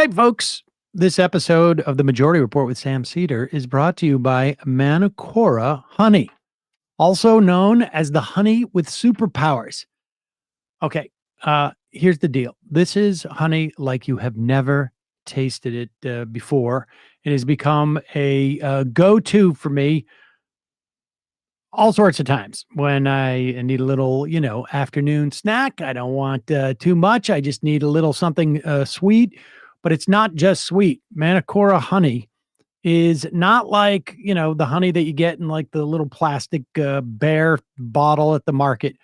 right, folks. This episode of the Majority Report with Sam Seder is brought to you by Manuka honey, also known as the honey with superpowers. Okay, here's the deal. This is honey like you have never tasted it before. It has become a go-to for me all sorts of times when I need a little, afternoon snack. I don't want too much. I just need a little something sweet, but it's not just sweet. Manuka honey is not like, the honey that you get in like the little plastic bear bottle at the market.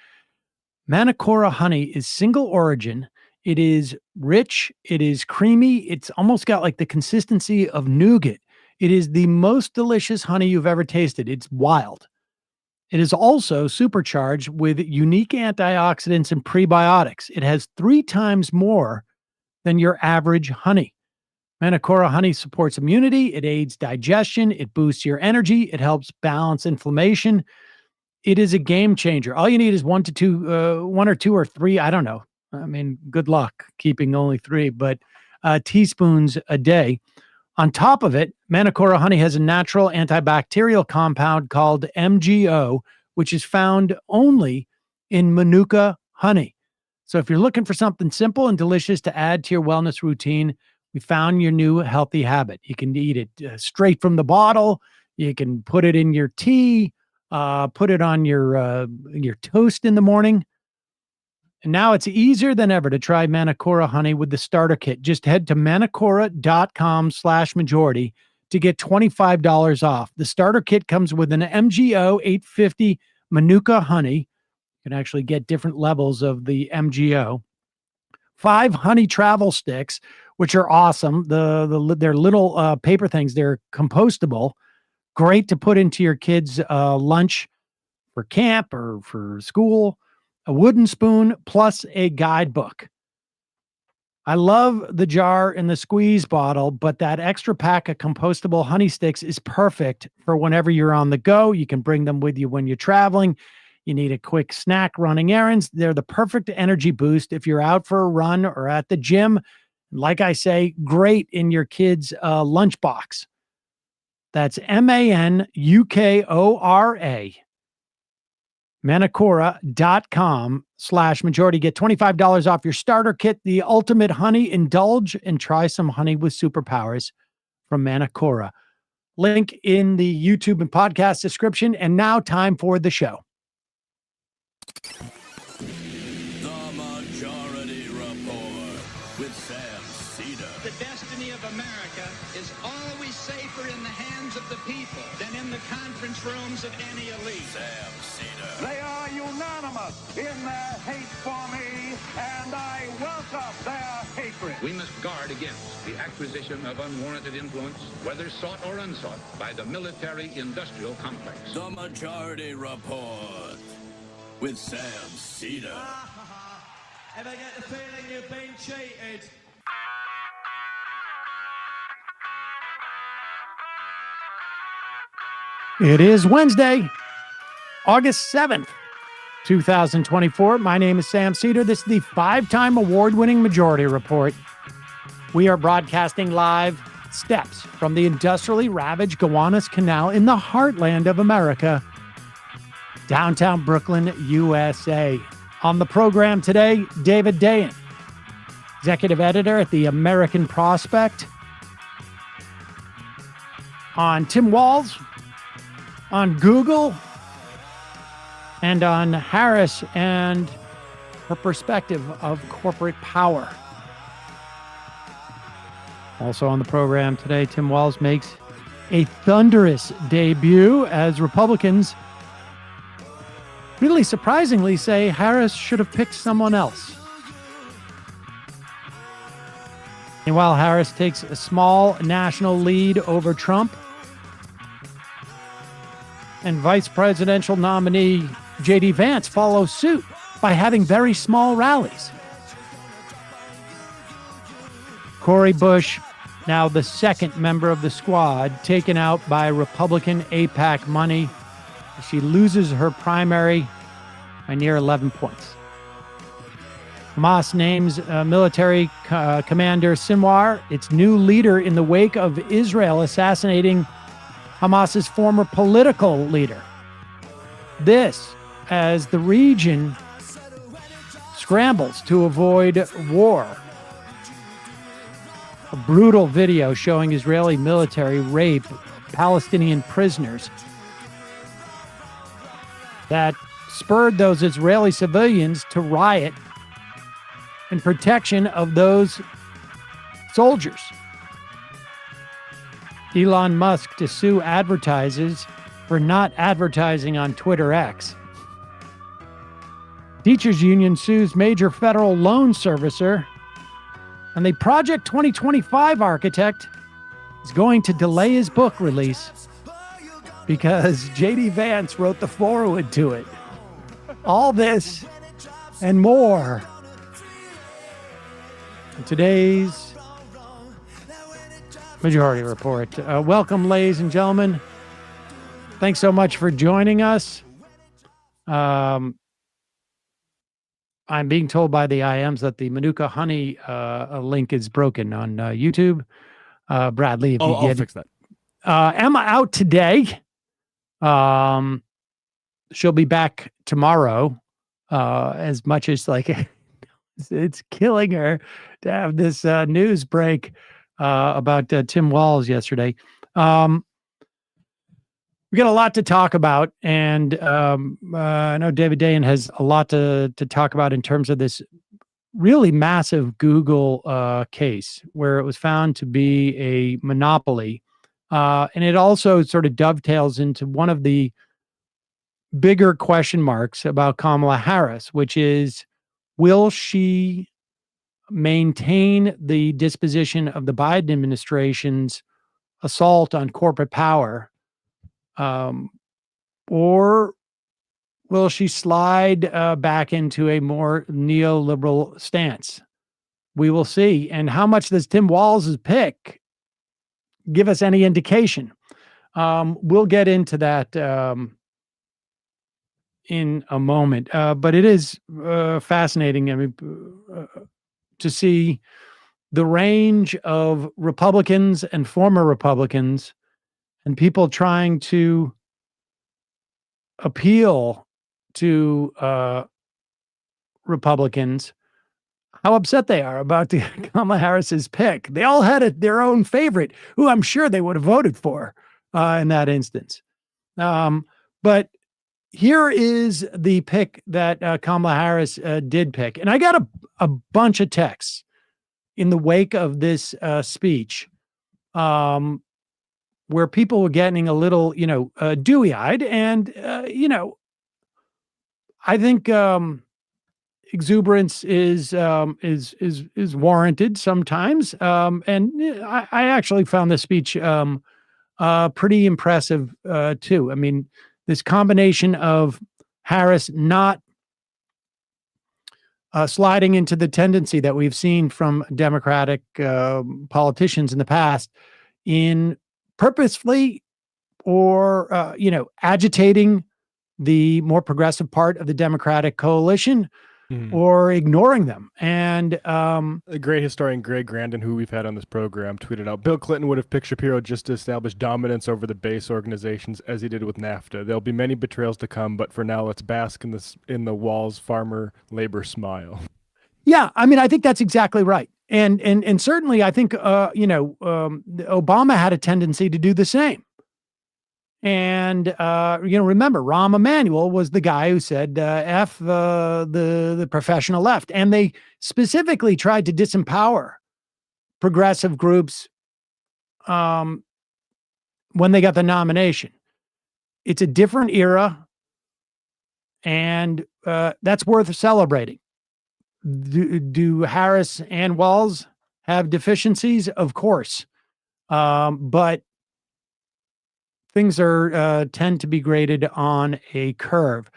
Manuka honey is single origin. It is rich. It is creamy. It's almost got like the consistency of nougat. It is the most delicious honey you've ever tasted. It's wild. It is also supercharged with unique antioxidants and prebiotics. It has 3 times more than your average honey. Manuka honey supports immunity. It aids digestion. It boosts your energy. It helps balance inflammation. It is a game changer. All you need is 1 or 2 or 3. I don't know. I mean, good luck keeping only 3, but teaspoons a day. On top of it, Manuka honey has a natural antibacterial compound called MGO, which is found only in Manuka honey. So if you're looking for something simple and delicious to add to your wellness routine, we found your new healthy habit. You can eat it straight from the bottle. You can put it in your tea, put it on your toast in the morning. And now it's easier than ever to try Manuka honey with the starter kit. Just head to manukora.com/majority to get $25 off. The starter kit comes with an MGO 850 Manuka honey. You can actually get different levels of the MGO. 5 honey travel sticks, which are awesome. They're little paper things. They're compostable. Great to put into your kids' lunch for camp or for school. A wooden spoon plus a guidebook. I love the jar and the squeeze bottle, but that extra pack of compostable honey sticks is perfect for whenever you're on the go. You can bring them with you when you're traveling. You need a quick snack running errands. They're the perfect energy boost if you're out for a run or at the gym. Like I say, great in your kids' lunchbox. That's MANUKORA. manukora.com/majority. Get $25 off your starter kit, the ultimate honey. Indulge and try some honey with superpowers from Manuka. Link in the YouTube and podcast description. And now time for the show. The Majority Report with Sam Seder. The destiny of America is always safer in the hands of the people than in the conference rooms of any elite. Sam Seder. They are unanimous in their hate for me, and I welcome their hatred. We must guard against the acquisition of unwarranted influence, whether sought or unsought, by the military-industrial complex. The Majority Report with Sam Seder. Ever get the feeling you've been cheated? It is Wednesday, August 7th, 2024. My name is Sam Seder. This is the 5-time award-winning Majority Report. We are broadcasting live steps from the industrially ravaged Gowanus Canal in the heartland of America, downtown Brooklyn, USA. On the program today, David Dayen, executive editor at the American Prospect. On Tim Walz, on Google, and on Harris and her perspective of corporate power. Also on the program today, Tim Walz makes a thunderous debut as Republicans really surprisingly say Harris should have picked someone else. Meanwhile, Harris takes a small national lead over Trump. And vice presidential nominee J.D. Vance follows suit by having very small rallies. Cori Bush, now the second member of the squad, taken out by Republican AIPAC money. She loses her primary by near 11 points. Hamas names military commander Sinwar its new leader in the wake of Israel assassinating Hamas's former political leader. This, as the region scrambles to avoid war. A brutal video showing Israeli military rape Palestinian prisoners that spurred those Israeli civilians to riot in protection of those soldiers. Elon Musk to sue advertisers for not advertising on Twitter X. Teachers union sues major federal loan servicer, and the Project 2025 architect is going to delay his book release because J.D. Vance wrote the foreword to it. All this and more in today's Majority Report. Welcome, ladies and gentlemen. Thanks so much for joining us. I'm being told by the IMs that the Manuka honey link is broken on YouTube. Bradley, if you I'll fix that. Emma out today. She'll be back tomorrow. As much as like it's killing her to have this news break about Tim Walz yesterday. We got a lot to talk about, and I know David Dayen has a lot to talk about in terms of this really massive Google case where it was found to be a monopoly. And it also sort of dovetails into one of the bigger question marks about Kamala Harris, which is, will she maintain the disposition of the Biden administration's assault on corporate power? Or will she slide back into a more neoliberal stance? We will see. And how much does Tim Walz's pick give us any indication? We'll get into that in a moment. But it is fascinating, I mean, to see the range of Republicans and former Republicans and people trying to appeal to Republicans, how upset they are about the Kamala Harris's pick. They all had their own favorite, who I'm sure they would have voted for in that instance. But here is the pick that Kamala Harris did pick. And I got a bunch of texts in the wake of this speech where people were getting a little, dewy-eyed. And, I think exuberance is warranted sometimes. And I actually found this speech pretty impressive too. I mean, this combination of Harris not sliding into the tendency that we've seen from Democratic politicians in the past in purposefully or, agitating the more progressive part of the Democratic coalition or ignoring them. And a great historian, Greg Grandin, who we've had on this program, tweeted out, Bill Clinton would have picked Shapiro just to establish dominance over the base organizations as he did with NAFTA. There'll be many betrayals to come, but for now, let's bask in the Walz farmer labor smile. Yeah, I mean, I think that's exactly right. And certainly I think, Obama had a tendency to do the same. And, remember, Rahm Emanuel was the guy who said, F the professional left. And they specifically tried to disempower progressive groups when they got the nomination. It's a different era, and that's worth celebrating. Do Harris and Walz have deficiencies? Of course. But things tend to be graded on a curve.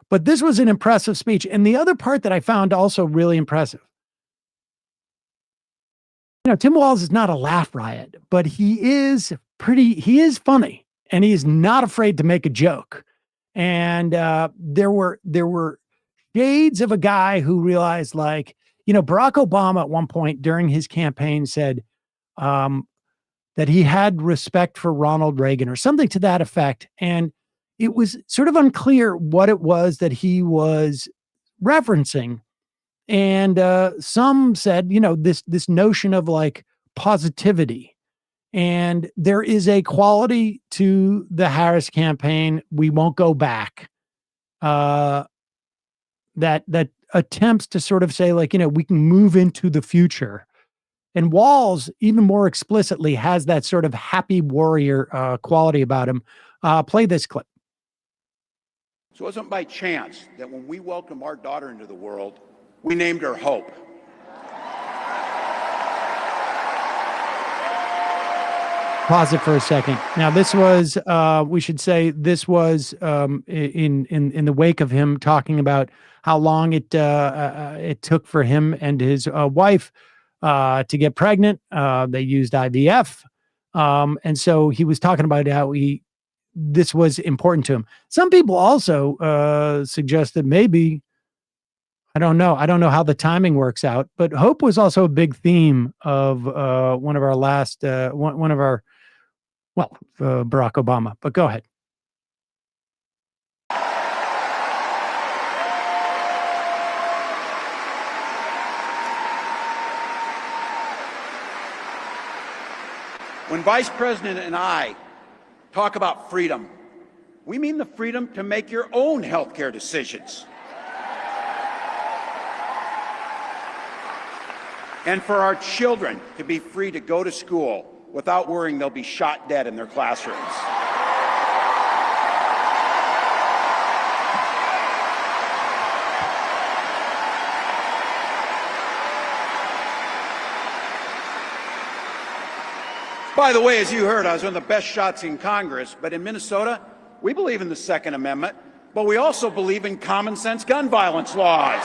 But this was an impressive speech. And the other part that I found also really impressive, Tim Walz is not a laugh riot, but he is funny, and he is not afraid to make a joke. And there were shades of a guy who realized, like, Barack Obama at one point during his campaign said that he had respect for Ronald Reagan or something to that effect. And it was sort of unclear what it was that he was referencing. And some said, this notion of like positivity. And there is a quality to the Harris campaign. We won't go back. That attempts to sort of say like, we can move into the future. And Walz, even more explicitly, has that sort of happy warrior quality about him. Play this clip. So it wasn't by chance that when we welcomed our daughter into the world, we named her Hope. Pause it for a second. Now, this was, we should say, this was in the wake of him talking about how long it took for him and his wife to get pregnant. They used IVF. And so he was talking about how this was important to him. Some people also suggested maybe, I don't know how the timing works out, but hope was also a big theme of one of our last, Barack Obama, but go ahead. When Vice President and I talk about freedom, we mean the freedom to make your own healthcare decisions. And for our children to be free to go to school without worrying they'll be shot dead in their classrooms. By the way, as you heard, I was one of the best shots in Congress, but in Minnesota, we believe in the Second Amendment, but we also believe in common sense gun violence laws.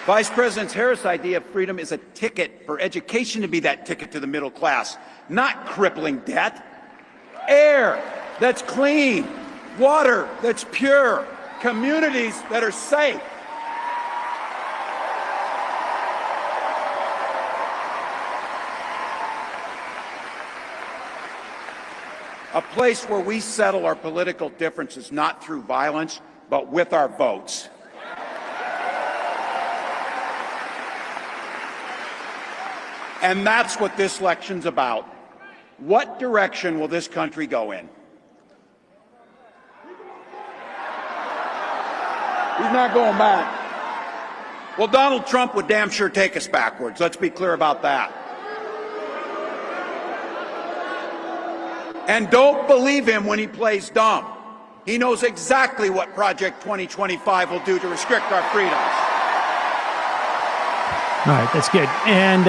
Vice President Harris' idea of freedom is a ticket for education to be that ticket to the middle class, not crippling debt. Air that's clean, water that's pure, communities that are safe. A place where we settle our political differences not through violence, but with our votes. And that's what this election's about. What direction will this country go in? He's not going back. Well, Donald Trump would damn sure take us backwards. Let's be clear about that. And don't believe him when he plays dumb. He knows exactly what Project 2025 will do to restrict our freedoms. All right, that's good. And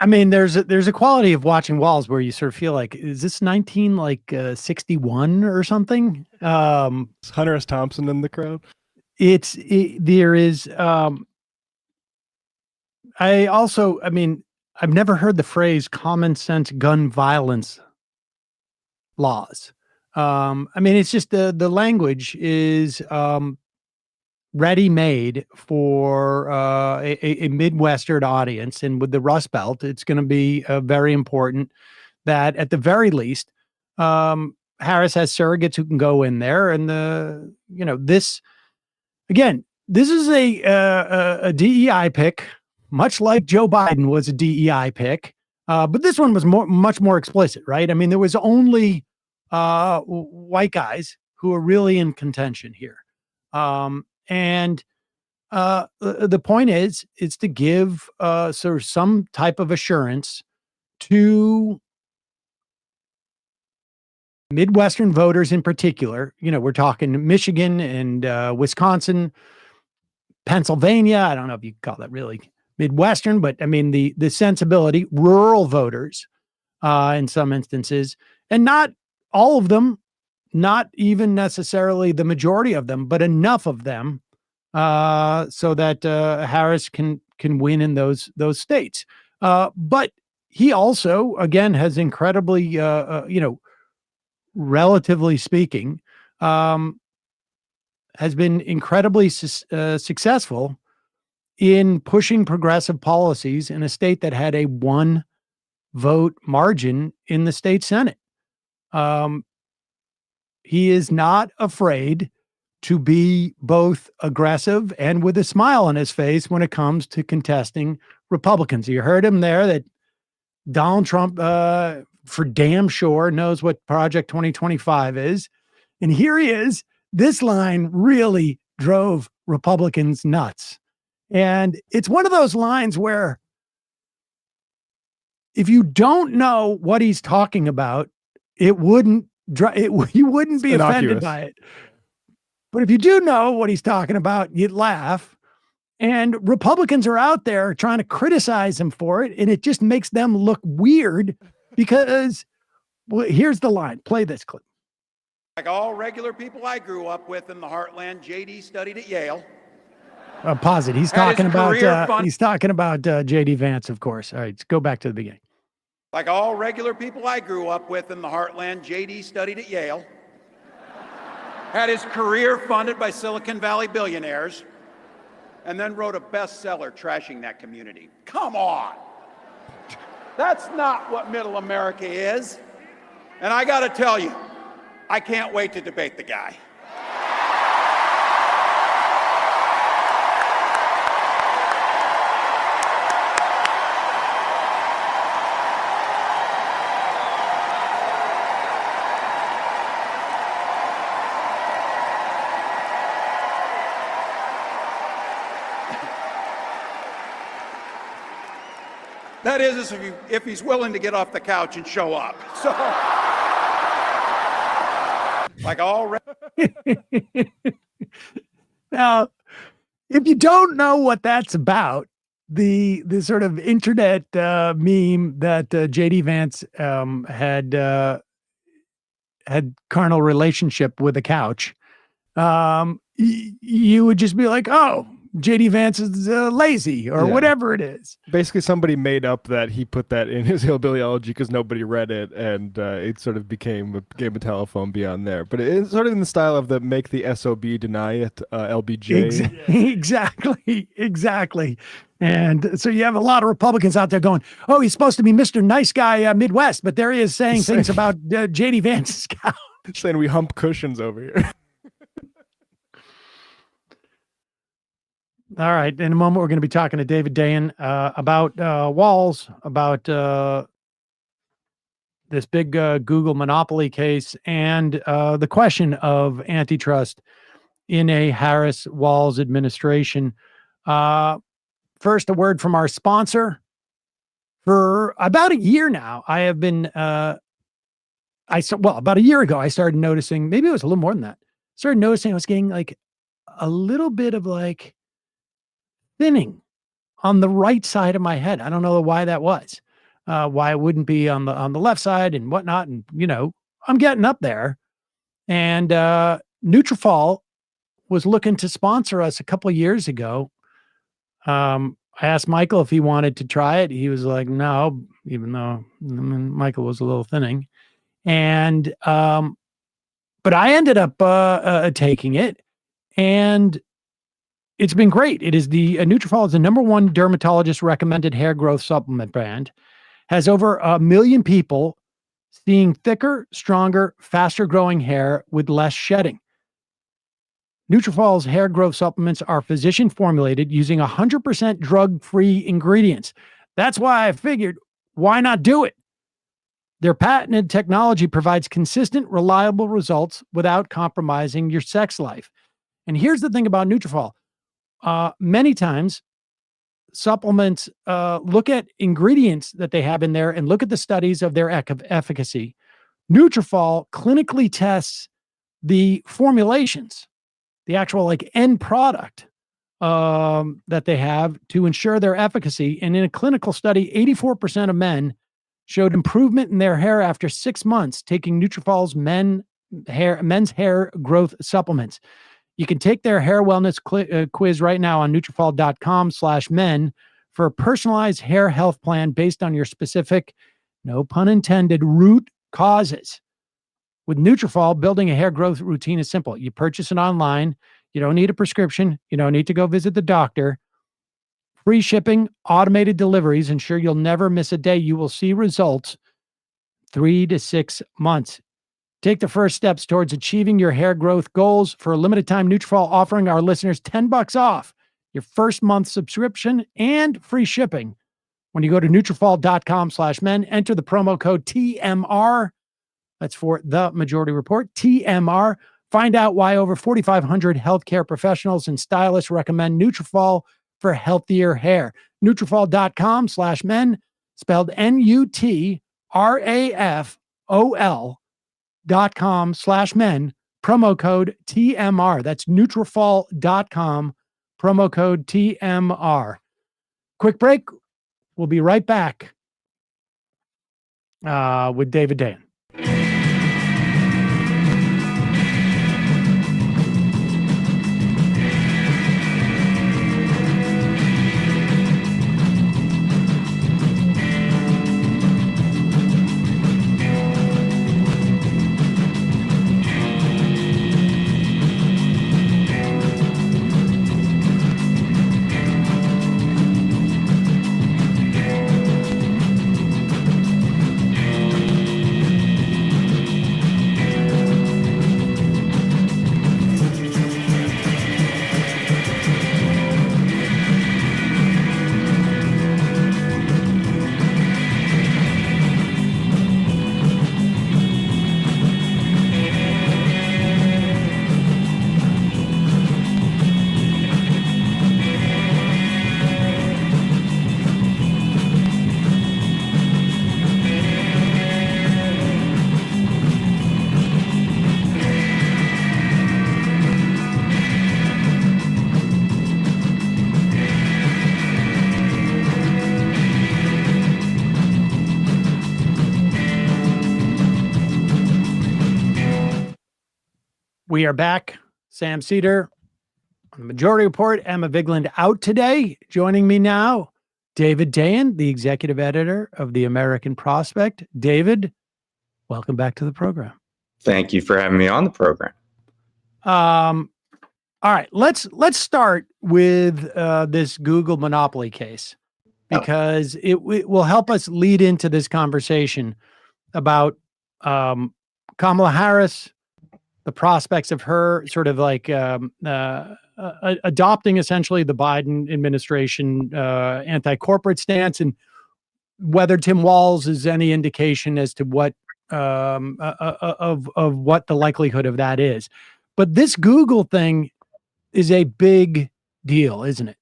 I mean, there's a quality of watching Walz where you sort of feel like, is this 1961 or something? Is Hunter S. Thompson in the crowd? There is. I've never heard the phrase common sense gun violence laws. It's just the language is ready-made for a Midwestern audience. And with the Rust Belt, it's going to be very important that at the very least, Harris has surrogates who can go in there. And this is a DEI pick, much like Joe Biden was a DEI pick. But this one was much more explicit, right? I mean, there was only white guys who are really in contention here. And the point is to give sort of some type of assurance to Midwestern voters in particular. We're talking Michigan and Wisconsin, Pennsylvania. I don't know if you call that really Midwestern, but I mean the sensibility, rural voters in some instances, and not all of them, not even necessarily the majority of them, but enough of them so that Harris can win in those states. But he also, again, has incredibly, relatively speaking, has been incredibly successful in pushing progressive policies in a state that had a 1-vote margin in the state Senate. He is not afraid to be both aggressive and with a smile on his face when it comes to contesting Republicans. You heard him there that Donald Trump, for damn sure, knows what Project 2025 is. And here he is. This line really drove Republicans nuts. And it's one of those lines where if you don't know what he's talking about, you wouldn't be offended by it. But if you do know what he's talking about, you'd laugh. And Republicans are out there trying to criticize him for it. And it just makes them look weird because, well, here's the line. Play this clip. Like all regular people I grew up with in the heartland, JD studied at Yale. Pause it. He's talking about JD Vance, of course. All right, let's go back to the beginning. Like all regular people I grew up with in the heartland, JD studied at Yale. Had his career funded by Silicon Valley billionaires, and then wrote a bestseller trashing that community. Come on. That's not what middle America is. And I got to tell you, I can't wait to debate the guy. That is if he's willing to get off the couch and show up. So, like all. Now, if you don't know what that's about, the sort of internet meme that JD Vance had carnal relationship with a couch, you would just be like, oh, JD Vance is lazy or whatever it is. Basically, somebody made up that he put that in his hillbillyology because nobody read it, and it sort of became a game of telephone beyond there. But it's sort of in the style of the make the SOB deny it, LBJ. Exactly. And so you have a lot of Republicans out there going, oh, he's supposed to be Mr. Nice Guy Midwest, but there he is saying things about JD Vance's couch. Saying we hump cushions over here. All right. In a moment, we're going to be talking to David Dayen about Walz, about this big Google monopoly case, and the question of antitrust in a Harris-Walz administration. First, a word from our sponsor. For about a year now, I have been, about a year ago, I started noticing, maybe it was a little more than that. Started noticing I was getting like a little bit of like thinning on the right side of my head. I don't know why that was, why it wouldn't be on the left side and whatnot. And, I'm getting up there, and Nutrafol was looking to sponsor us a couple of years ago. I asked Michael if he wanted to try it. He was like, no, even though Michael was a little thinning. And, but I ended up taking it, and it's been great. It is Nutrafol is the #1 dermatologist recommended hair growth supplement brand, has over 1 million people seeing thicker, stronger, faster growing hair with less shedding. Nutrafol's hair growth supplements are physician formulated using 100% drug-free ingredients. That's why I figured, why not do it? Their patented technology provides consistent, reliable results without compromising your sex life. And here's the thing about Nutrafol. Many times, supplements look at ingredients that they have in there and look at the studies of their efficacy. Nutrafol clinically tests the formulations, the actual end product that they have to ensure their efficacy. And in a clinical study, 84% of men showed improvement in their hair after 6 months taking Nutrafol's men's hair growth supplements. You can take their hair wellness quiz right now on Nutrafol.com/men for a personalized hair health plan based on your specific, no pun intended, root causes. With Nutrafol, building a hair growth routine is simple. You purchase it online. You don't need a prescription. You don't need to go visit the doctor. Free shipping, automated deliveries ensure you'll never miss a day. You will see results 3 to 6 months. Take the first steps towards achieving your hair growth goals. For a limited time, Nutrafol offering our listeners $10 off your first month subscription and free shipping. When you go to Nutrafol.com/men, enter the promo code TMR. That's for The Majority Report, TMR. Find out why over 4,500 healthcare professionals and stylists recommend Nutrafol for healthier hair. Nutrafol.com/men, spelled Nutrafol.com/men, promo code TMR. That's Nutrafol.com, promo code TMR. Quick break. We'll be right back with David Dayen. We are back. Sam Seder on the Majority Report. Emma Vigeland out today. Joining me now, David Dayen, the executive editor of the American Prospect. David, welcome back to the program. Thank you for having me on the program. All right, let's start with this Google monopoly case, because it will help us lead into this conversation about Kamala Harris, the prospects of her sort of like adopting essentially the Biden administration anti-corporate stance, and whether Tim Walz is any indication as to what of what the likelihood of that is. But this Google thing is a big deal, isn't it?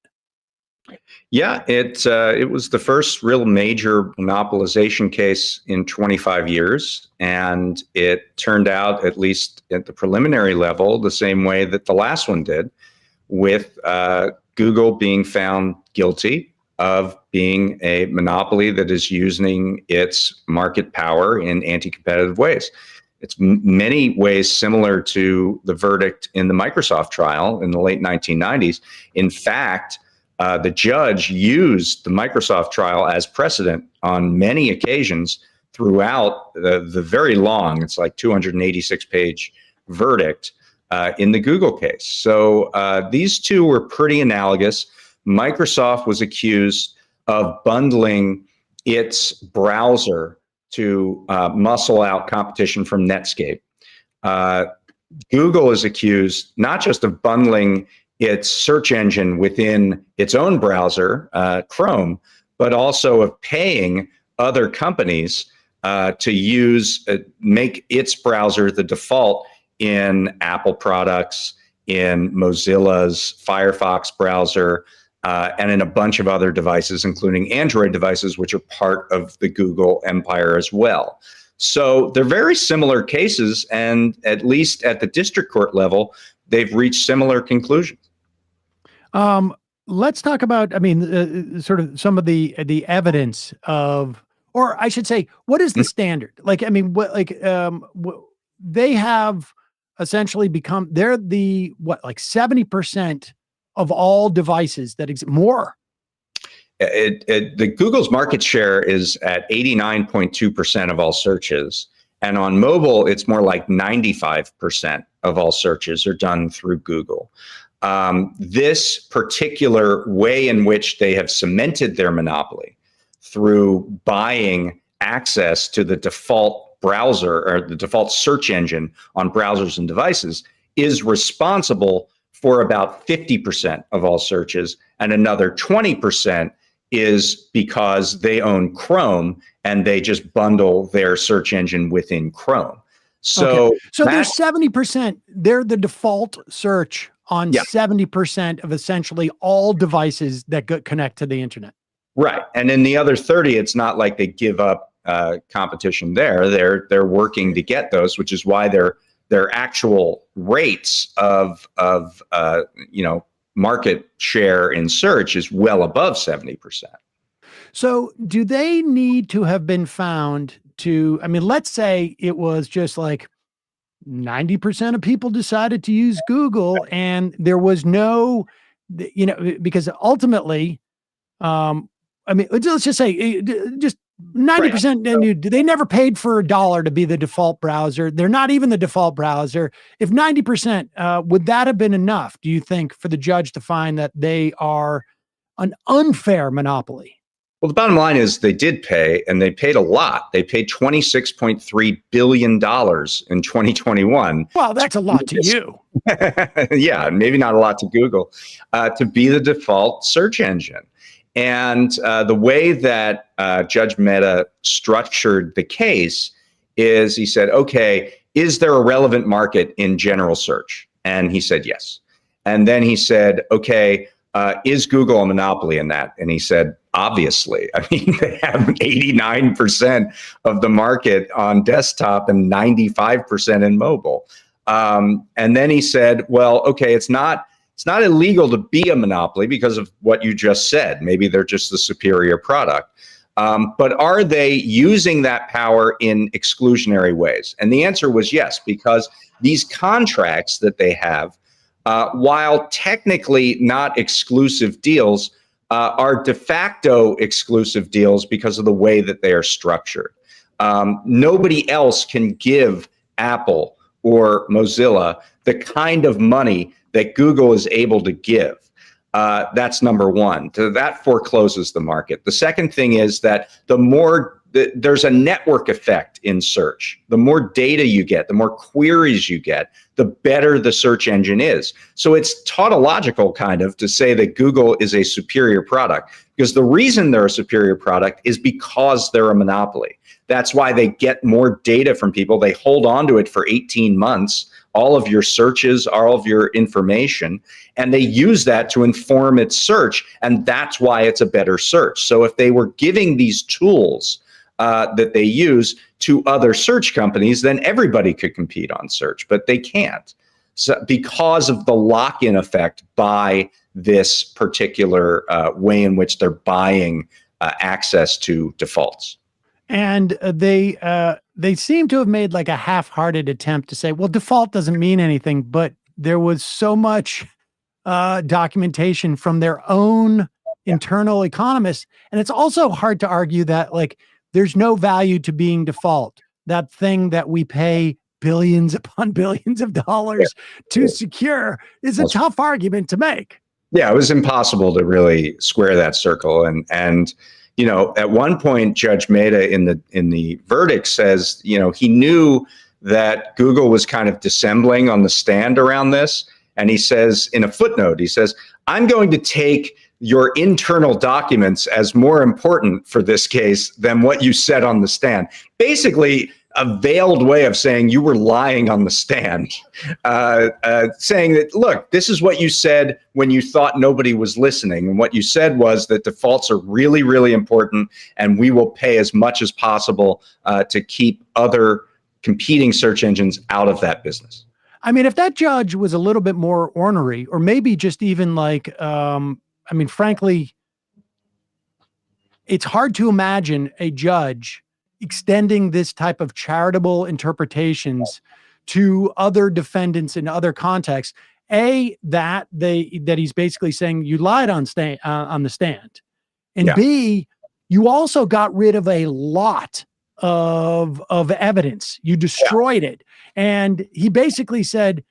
Yeah, it was the first real major monopolization case in 25 years, and it turned out, at least at the preliminary level, the same way that the last one did, with Google being found guilty of being a monopoly that is using its market power in anti-competitive ways. It's many ways similar to the verdict in the Microsoft trial in the late 1990s. In fact, the judge used the Microsoft trial as precedent on many occasions throughout the very long, it's like 286-page verdict in the Google case. So these two were pretty analogous. Microsoft was accused of bundling its browser to muscle out competition from Netscape. Google is accused not just of bundling its search engine within its own browser, Chrome, but also of paying other companies to make its browser the default in Apple products, in Mozilla's Firefox browser, and in a bunch of other devices, including Android devices, which are part of the Google empire as well. So they're very similar cases, and at least at the district court level, they've reached similar conclusions. Let's talk about, sort of some of the evidence of, or I should say, what is the standard? Like, I mean, they have essentially become, they're the, 70% of all devices that exist, more. The Google's market share is at 89.2% of all searches, And on mobile, it's more like 95% of all searches are done through Google. This particular way in which they have cemented their monopoly through buying access to the default browser or the default search engine on browsers and devices is responsible for about 50% of all searches, and another 20% is because they own Chrome and they just bundle their search engine within Chrome. So, okay. So there's 70%. They're the default search on 70% of essentially all devices that connect to the internet. Right. And in the other 30, it's not like they give up competition there. They're working to get those, which is why their actual rates of market share in search is well above 70%. So do they need to have been found to, I mean, let's say it was just like 90% of people decided to use Google and there was no, because ultimately, I mean, let's just say just 90%, right. They never paid for $1 to be the default browser. They're not even the default browser. If 90%, would that have been enough, do you think, for the judge to find that they are an unfair monopoly? Well, the bottom line is they did pay, and they paid a lot. They paid $26.3 billion in 2021. Well, that's a lot to you. Yeah, maybe not a lot to Google, to be the default search engine. And the way that Judge Mehta structured the case is he said, okay, is there a relevant market in general search? And he said, yes. And then he said, okay, is Google a monopoly in that? And he said, obviously. I mean, they have 89% of the market on desktop and 95% in mobile. And then he said, well, okay, it's not illegal to be a monopoly because of what you just said. Maybe they're just the superior product. But are they using that power in exclusionary ways? And the answer was yes, because these contracts that they have, while technically not exclusive deals, are de facto exclusive deals because of the way that they are structured. Nobody else can give Apple or Mozilla the kind of money that Google is able to give. That's number one. So that forecloses the market. The second thing is that there's a network effect in search. The more data you get, the more queries you get, the better the search engine is. So it's tautological kind of to say that Google is a superior product, because the reason they're a superior product is because they're a monopoly. That's why they get more data from people. They hold on to it for 18 months, all of your searches, all of your information, and they use that to inform its search. And that's why it's a better search. So if they were giving these tools that they use to other search companies, then everybody could compete on search, but they can't. So because of the lock-in effect by this particular way in which they're buying access to defaults. And they seem to have made like a half-hearted attempt to say, well, default doesn't mean anything, but there was so much documentation from their own internal economists. And it's also hard to argue that like there's no value to being default. That thing that we pay billions upon billions of dollars to secure is a tough argument to make. Yeah, it was impossible to really square that circle. And at one point, Judge Mehta in the verdict says, he knew that Google was kind of dissembling on the stand around this. And he says in a footnote, he says, I'm going to take your internal documents as more important for this case than what you said on the stand. Basically, a veiled way of saying you were lying on the stand, saying that, look, this is what you said when you thought nobody was listening. And what you said was that defaults are really, really important, and we will pay as much as possible to keep other competing search engines out of that business. I mean, if that judge was a little bit more ornery, or maybe just even like, frankly, it's hard to imagine a judge extending this type of charitable interpretations to other defendants in other contexts. That he's basically saying you lied on the stand, and B, you also got rid of a lot of evidence. You destroyed it. And he basically said,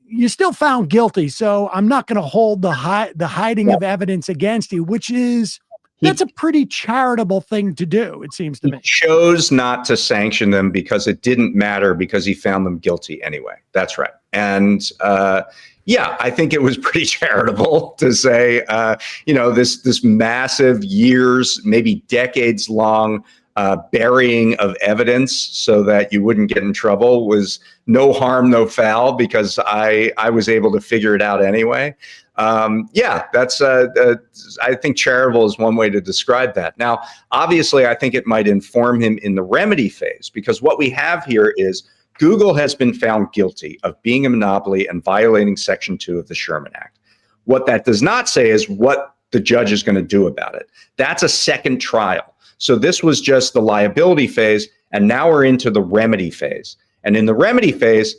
you still found guilty, so I'm not going to hold the hiding of evidence against you, which is, that's a pretty charitable thing to do, it seems to me. He chose not to sanction them because it didn't matter, because he found them guilty anyway. That's right. And yeah, I think it was pretty charitable to say, this massive years, maybe decades long burying of evidence so that you wouldn't get in trouble was no harm, no foul, because I was able to figure it out anyway. That's I think charitable is one way to describe that. Now, obviously, I think it might inform him in the remedy phase, because what we have here is Google has been found guilty of being a monopoly and violating Section 2 of the Sherman Act. What that does not say is what the judge is going to do about it. That's a second trial. So this was just the liability phase, and now we're into the remedy phase. And in the remedy phase,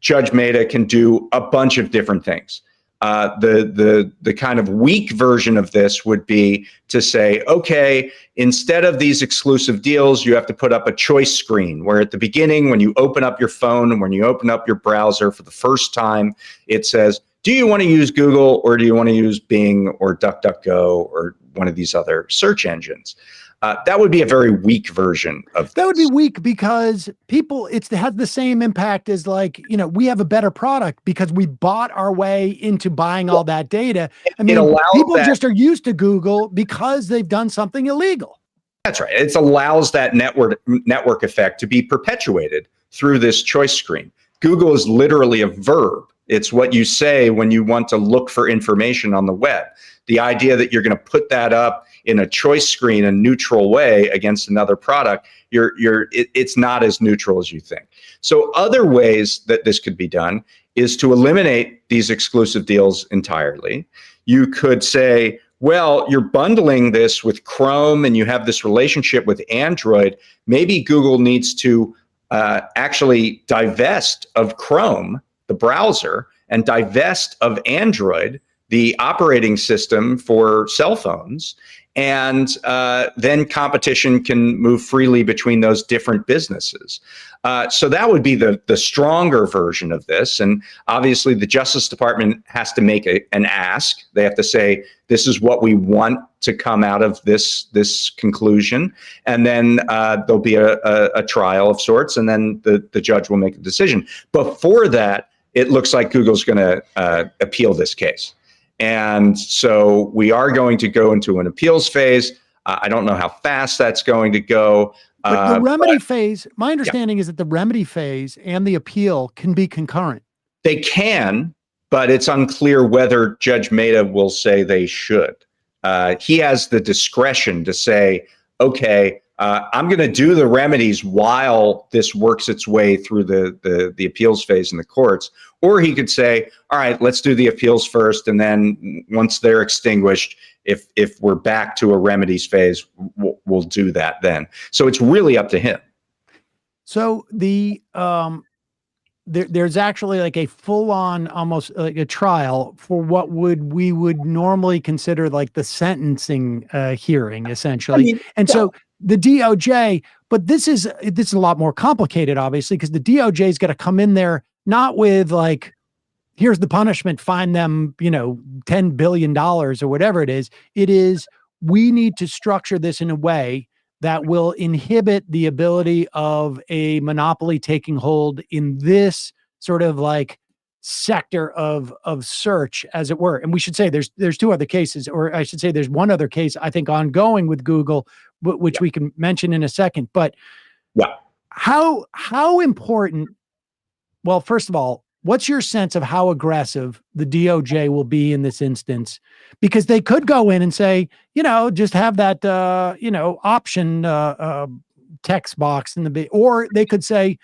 Judge Mehta can do a bunch of different things. The kind of weak version of this would be to say, okay, instead of these exclusive deals, you have to put up a choice screen where at the beginning, when you open up your phone and when you open up your browser for the first time, it says, do you want to use Google or do you want to use Bing or DuckDuckGo or one of these other search engines? That would be a very weak version of that. Would be weak because people, it has the same impact as like, we have a better product because we bought our way into buying all that data. I mean, people just are used to Google because they've done something illegal. That's right. It allows that network effect to be perpetuated through this choice screen. Google is literally a verb. It's what you say when you want to look for information on the web. The idea that you're going to put that up in a choice screen, a neutral way against another product, it's not as neutral as you think. So other ways that this could be done is to eliminate these exclusive deals entirely. You could say, well, you're bundling this with Chrome and you have this relationship with Android. Maybe Google needs to actually divest of Chrome, the browser, and divest of Android, the operating system for cell phones, and then competition can move freely between those different businesses. So that would be the stronger version of this. And obviously the Justice Department has to make an ask. They have to say, this is what we want to come out of this conclusion. And then there'll be a trial of sorts, and then the judge will make a decision. Before that, it looks like Google's going to appeal this case. And so we are going to go into an appeals phase. I don't know how fast that's going to go. But the remedy phase, my understanding is that the remedy phase and the appeal can be concurrent. They can, but it's unclear whether Judge Mehta will say they should. He has the discretion to say, okay, I'm going to do the remedies while this works its way through the appeals phase in the courts. Or he could say, all right, let's do the appeals first. And then once they're extinguished, if we're back to a remedies phase, we'll do that then. So it's really up to him. So there's actually like a full-on, almost like a trial for what we would normally consider like the sentencing hearing, essentially. So the DOJ, but this is a lot more complicated, obviously, because the DOJ is going to come in there not with like, here's the punishment, fine them, $10 billion or whatever it is. It is, we need to structure this in a way that will inhibit the ability of a monopoly taking hold in this sort of like sector of search, as it were. And we should say there's two other cases, or I should say there's one other case, I think, ongoing with Google, which we can mention in a second. But how important, well, first of all, what's your sense of how aggressive the DOJ will be in this instance? Because they could go in and say, just have that, option text box in the, or they could say,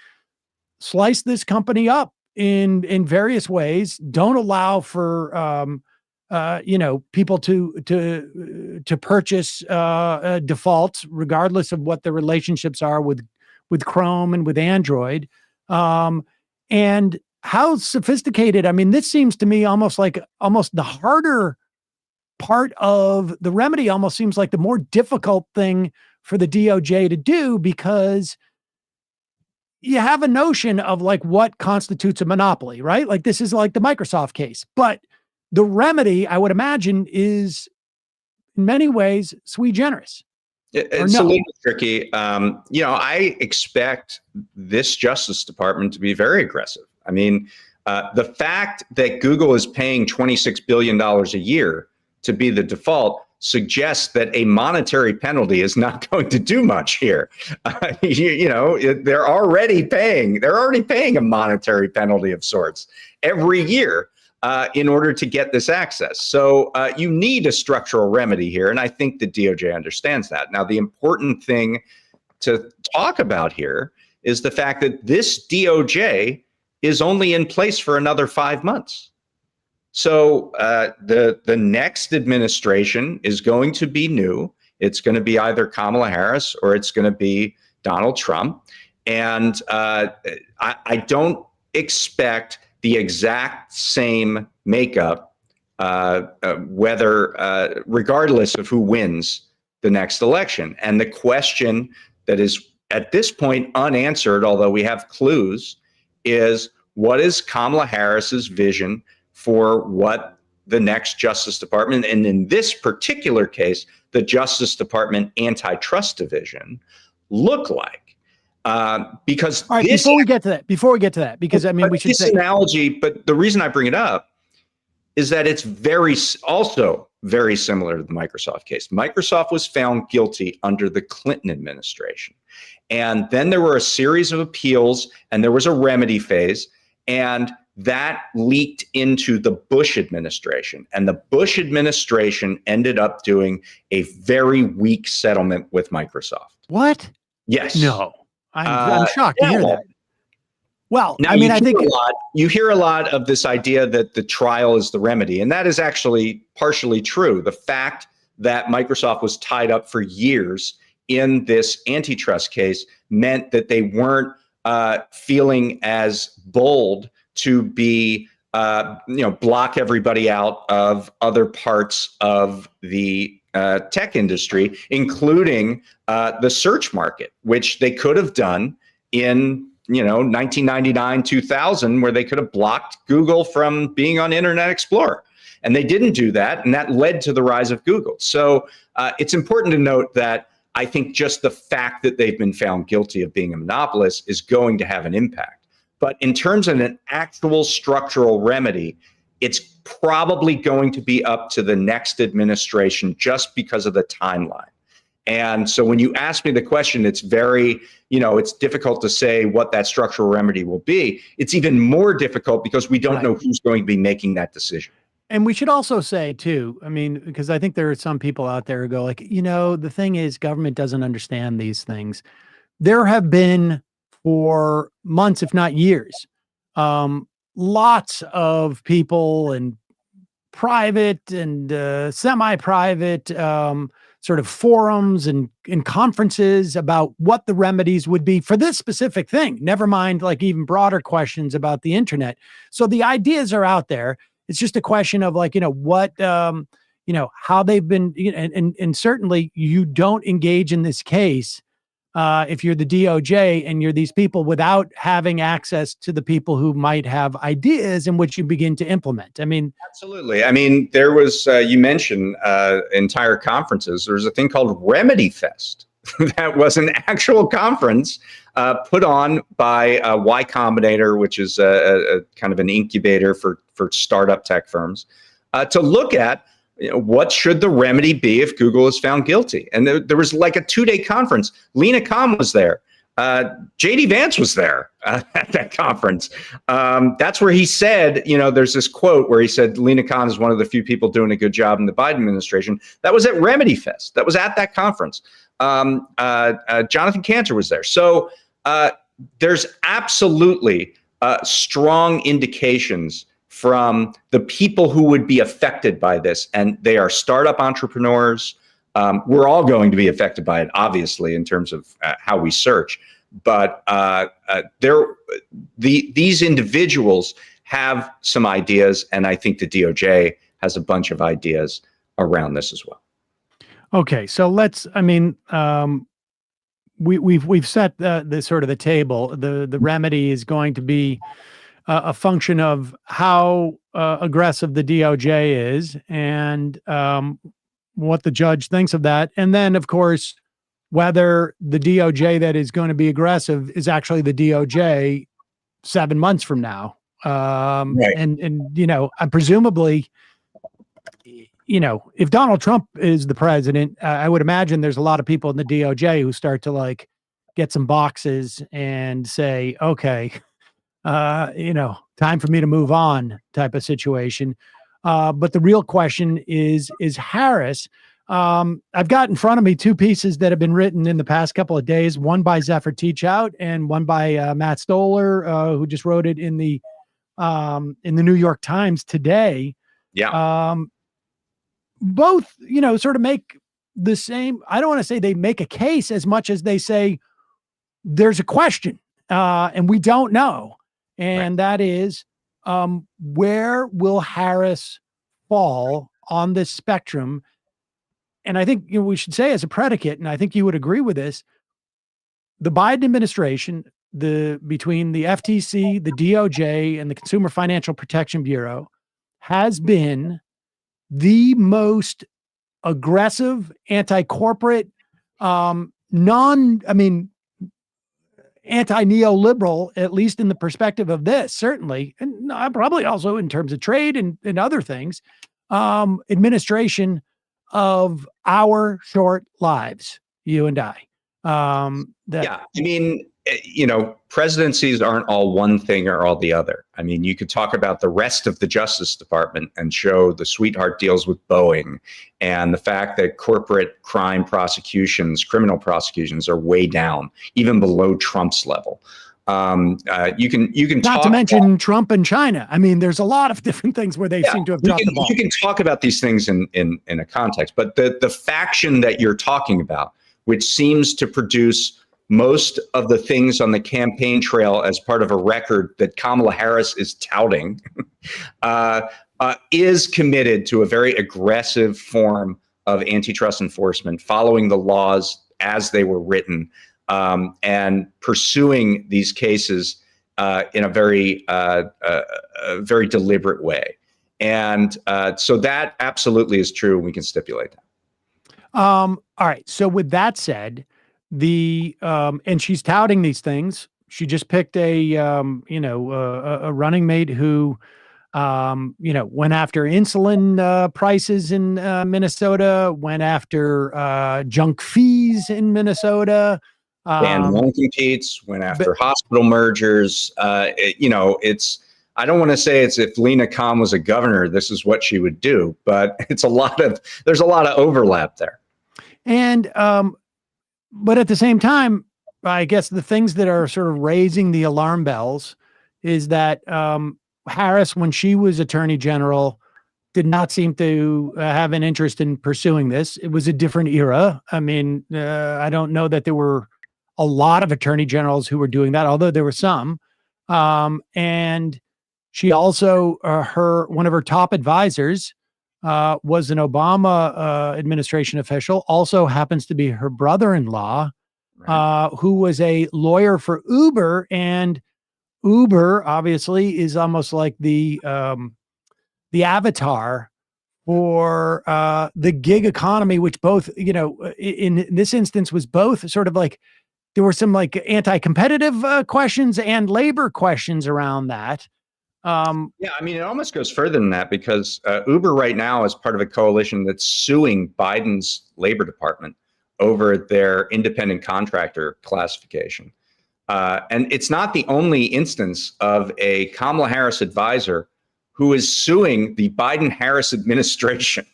slice this company up in various ways. Don't allow for, people to purchase defaults, regardless of what the relationships are with Chrome and with Android. And how sophisticated, I mean, this seems to me almost the harder part of the remedy, almost seems like the more difficult thing for the DOJ to do, because you have a notion of like what constitutes a monopoly, right? Like this is like the Microsoft case, but the remedy, I would imagine, is in many ways sui generis. It's a little tricky. I expect this Justice Department to be very aggressive. I mean, the fact that Google is paying $26 billion a year to be the default suggests that a monetary penalty is not going to do much here. They're already paying a monetary penalty of sorts every year in order to get this access. So you need a structural remedy here. And I think the DOJ understands that. Now, the important thing to talk about here is the fact that this DOJ is only in place for another 5 months. So the next administration is going to be new. It's going to be either Kamala Harris or it's going to be Donald Trump. And I don't expect the exact same makeup, regardless of who wins the next election. And the question that is at this point unanswered, although we have clues, is what is Kamala Harris's vision for what the next Justice Department, and in this particular case, the Justice Department Antitrust Division, look like? Because all right, before we get to that, because I mean, we should say analogy, but the reason I bring it up is that it's also very similar to the Microsoft case. Microsoft was found guilty under the Clinton administration. And then there were a series of appeals and there was a remedy phase, and that leaked into the Bush administration. And the Bush administration ended up doing a very weak settlement with Microsoft. What? Yes. No. I'm shocked to hear that. Well, now, I mean, I think you hear a lot of this idea that the trial is the remedy, and that is actually partially true. The fact that Microsoft was tied up for years in this antitrust case meant that they weren't feeling as bold to be, block everybody out of other parts of the tech industry, including the search market, which they could have done in 1999, 2000, where they could have blocked Google from being on Internet Explorer. And they didn't do that, and that led to the rise of Google. So it's important to note that I think just the fact that they've been found guilty of being a monopolist is going to have an impact. But in terms of an actual structural remedy, it's probably going to be up to the next administration just because of the timeline. And so when you ask me the question, it's very, it's difficult to say what that structural remedy will be. It's even more difficult because we don't know who's going to be making that decision. And we should also say too, I mean, because I think there are some people out there who go like, the thing is government doesn't understand these things. There have been for months, if not years, lots of people and private and semi-private sort of forums and conferences about what the remedies would be for this specific thing. Never mind like even broader questions about the internet. So the ideas are out there. It's just a question of like, what, how they've been, and certainly you don't engage in this case if you're the DOJ and you're these people without having access to the people who might have ideas in which you begin to implement. I mean, absolutely. I mean, there was, you mentioned entire conferences. There's a thing called Remedy Fest. That was an actual conference put on by Y Combinator, which is a kind of an incubator for startup tech firms, to look at what should the remedy be if Google is found guilty. And there was like a 2-day conference. Lena Khan was there. JD Vance was there at that conference. That's where he said, there's this quote where he said, Lena Khan is one of the few people doing a good job in the Biden administration. That was at Remedy Fest. That was at that conference. Jonathan Cantor was there. So there's absolutely strong indications from the people who would be affected by this. And they are startup entrepreneurs. We're all going to be affected by it, obviously, in terms of how we search. But these individuals have some ideas, and I think the DOJ has a bunch of ideas around this as well. Okay, so let's, we've set the sort of the table. The remedy is going to be a function of how aggressive the DOJ is and what the judge thinks of that, and then of course whether the DOJ that is going to be aggressive is actually the DOJ 7 months from now. Right. And you know, presumably, you know, if Donald Trump is the president, I would imagine there's a lot of people in the DOJ who start to like get some boxes and say, okay, you know, time for me to move on type of situation. But the real question is Harris. I've got in front of me two pieces that have been written in the past couple of days, one by Zephyr Teachout and one by Matt Stoller, who just wrote it in the New York Times today. Yeah. Both, you know, sort of make the same. I don't want to say they make a case as much as they say there's a question and we don't know. And that is, where will Harris fall on this spectrum? And I think, you know, we should say as a predicate, and I think you would agree with this, the Biden administration, between the FTC, the DOJ, and the Consumer Financial Protection Bureau has been the most aggressive, anti-corporate, anti-neoliberal, at least in the perspective of this, certainly, and probably also in terms of trade and other things, administration of our short lives, you and I. Yeah, I mean, you know, presidencies aren't all one thing or all the other. I mean, you could talk about the rest of the Justice Department and show the sweetheart deals with Boeing and the fact that corporate crime prosecutions, criminal prosecutions are way down, even below Trump's level. You can not to mention Trump and China. I mean, there's a lot of different things where they seem to have dropped the ball. You can talk about these things in a context, but the faction that you're talking about, which seems to produce most of the things on the campaign trail as part of a record that Kamala Harris is touting, is committed to a very aggressive form of antitrust enforcement, following the laws as they were written, and pursuing these cases in a very deliberate way. And so that absolutely is true. We can stipulate that. All right. So with that said, and she's touting these things. She just picked a running mate who, went after insulin prices in Minnesota, went after junk fees in Minnesota. And non-competes, went after hospital mergers. I don't want to say it's if Lena Khan was a governor, this is what she would do, but there's a lot of overlap there. And, but at the same time, I guess the things that are sort of raising the alarm bells is that Harris, when she was Attorney General, did not seem to have an interest in pursuing this. It was a different era. I mean, I don't know that there were a lot of attorney generals who were doing that, although there were some. And she also, one of her top advisors was an Obama administration official, also happens to be her brother-in-law, who was a lawyer for Uber. And Uber obviously is almost like the avatar for the gig economy, which both, in this instance was both sort of like, there were some like anti-competitive questions and labor questions around that. Yeah, I mean, it almost goes further than that, because Uber right now is part of a coalition that's suing Biden's Labor Department over their independent contractor classification. And it's not the only instance of a Kamala Harris advisor who is suing the Biden-Harris administration.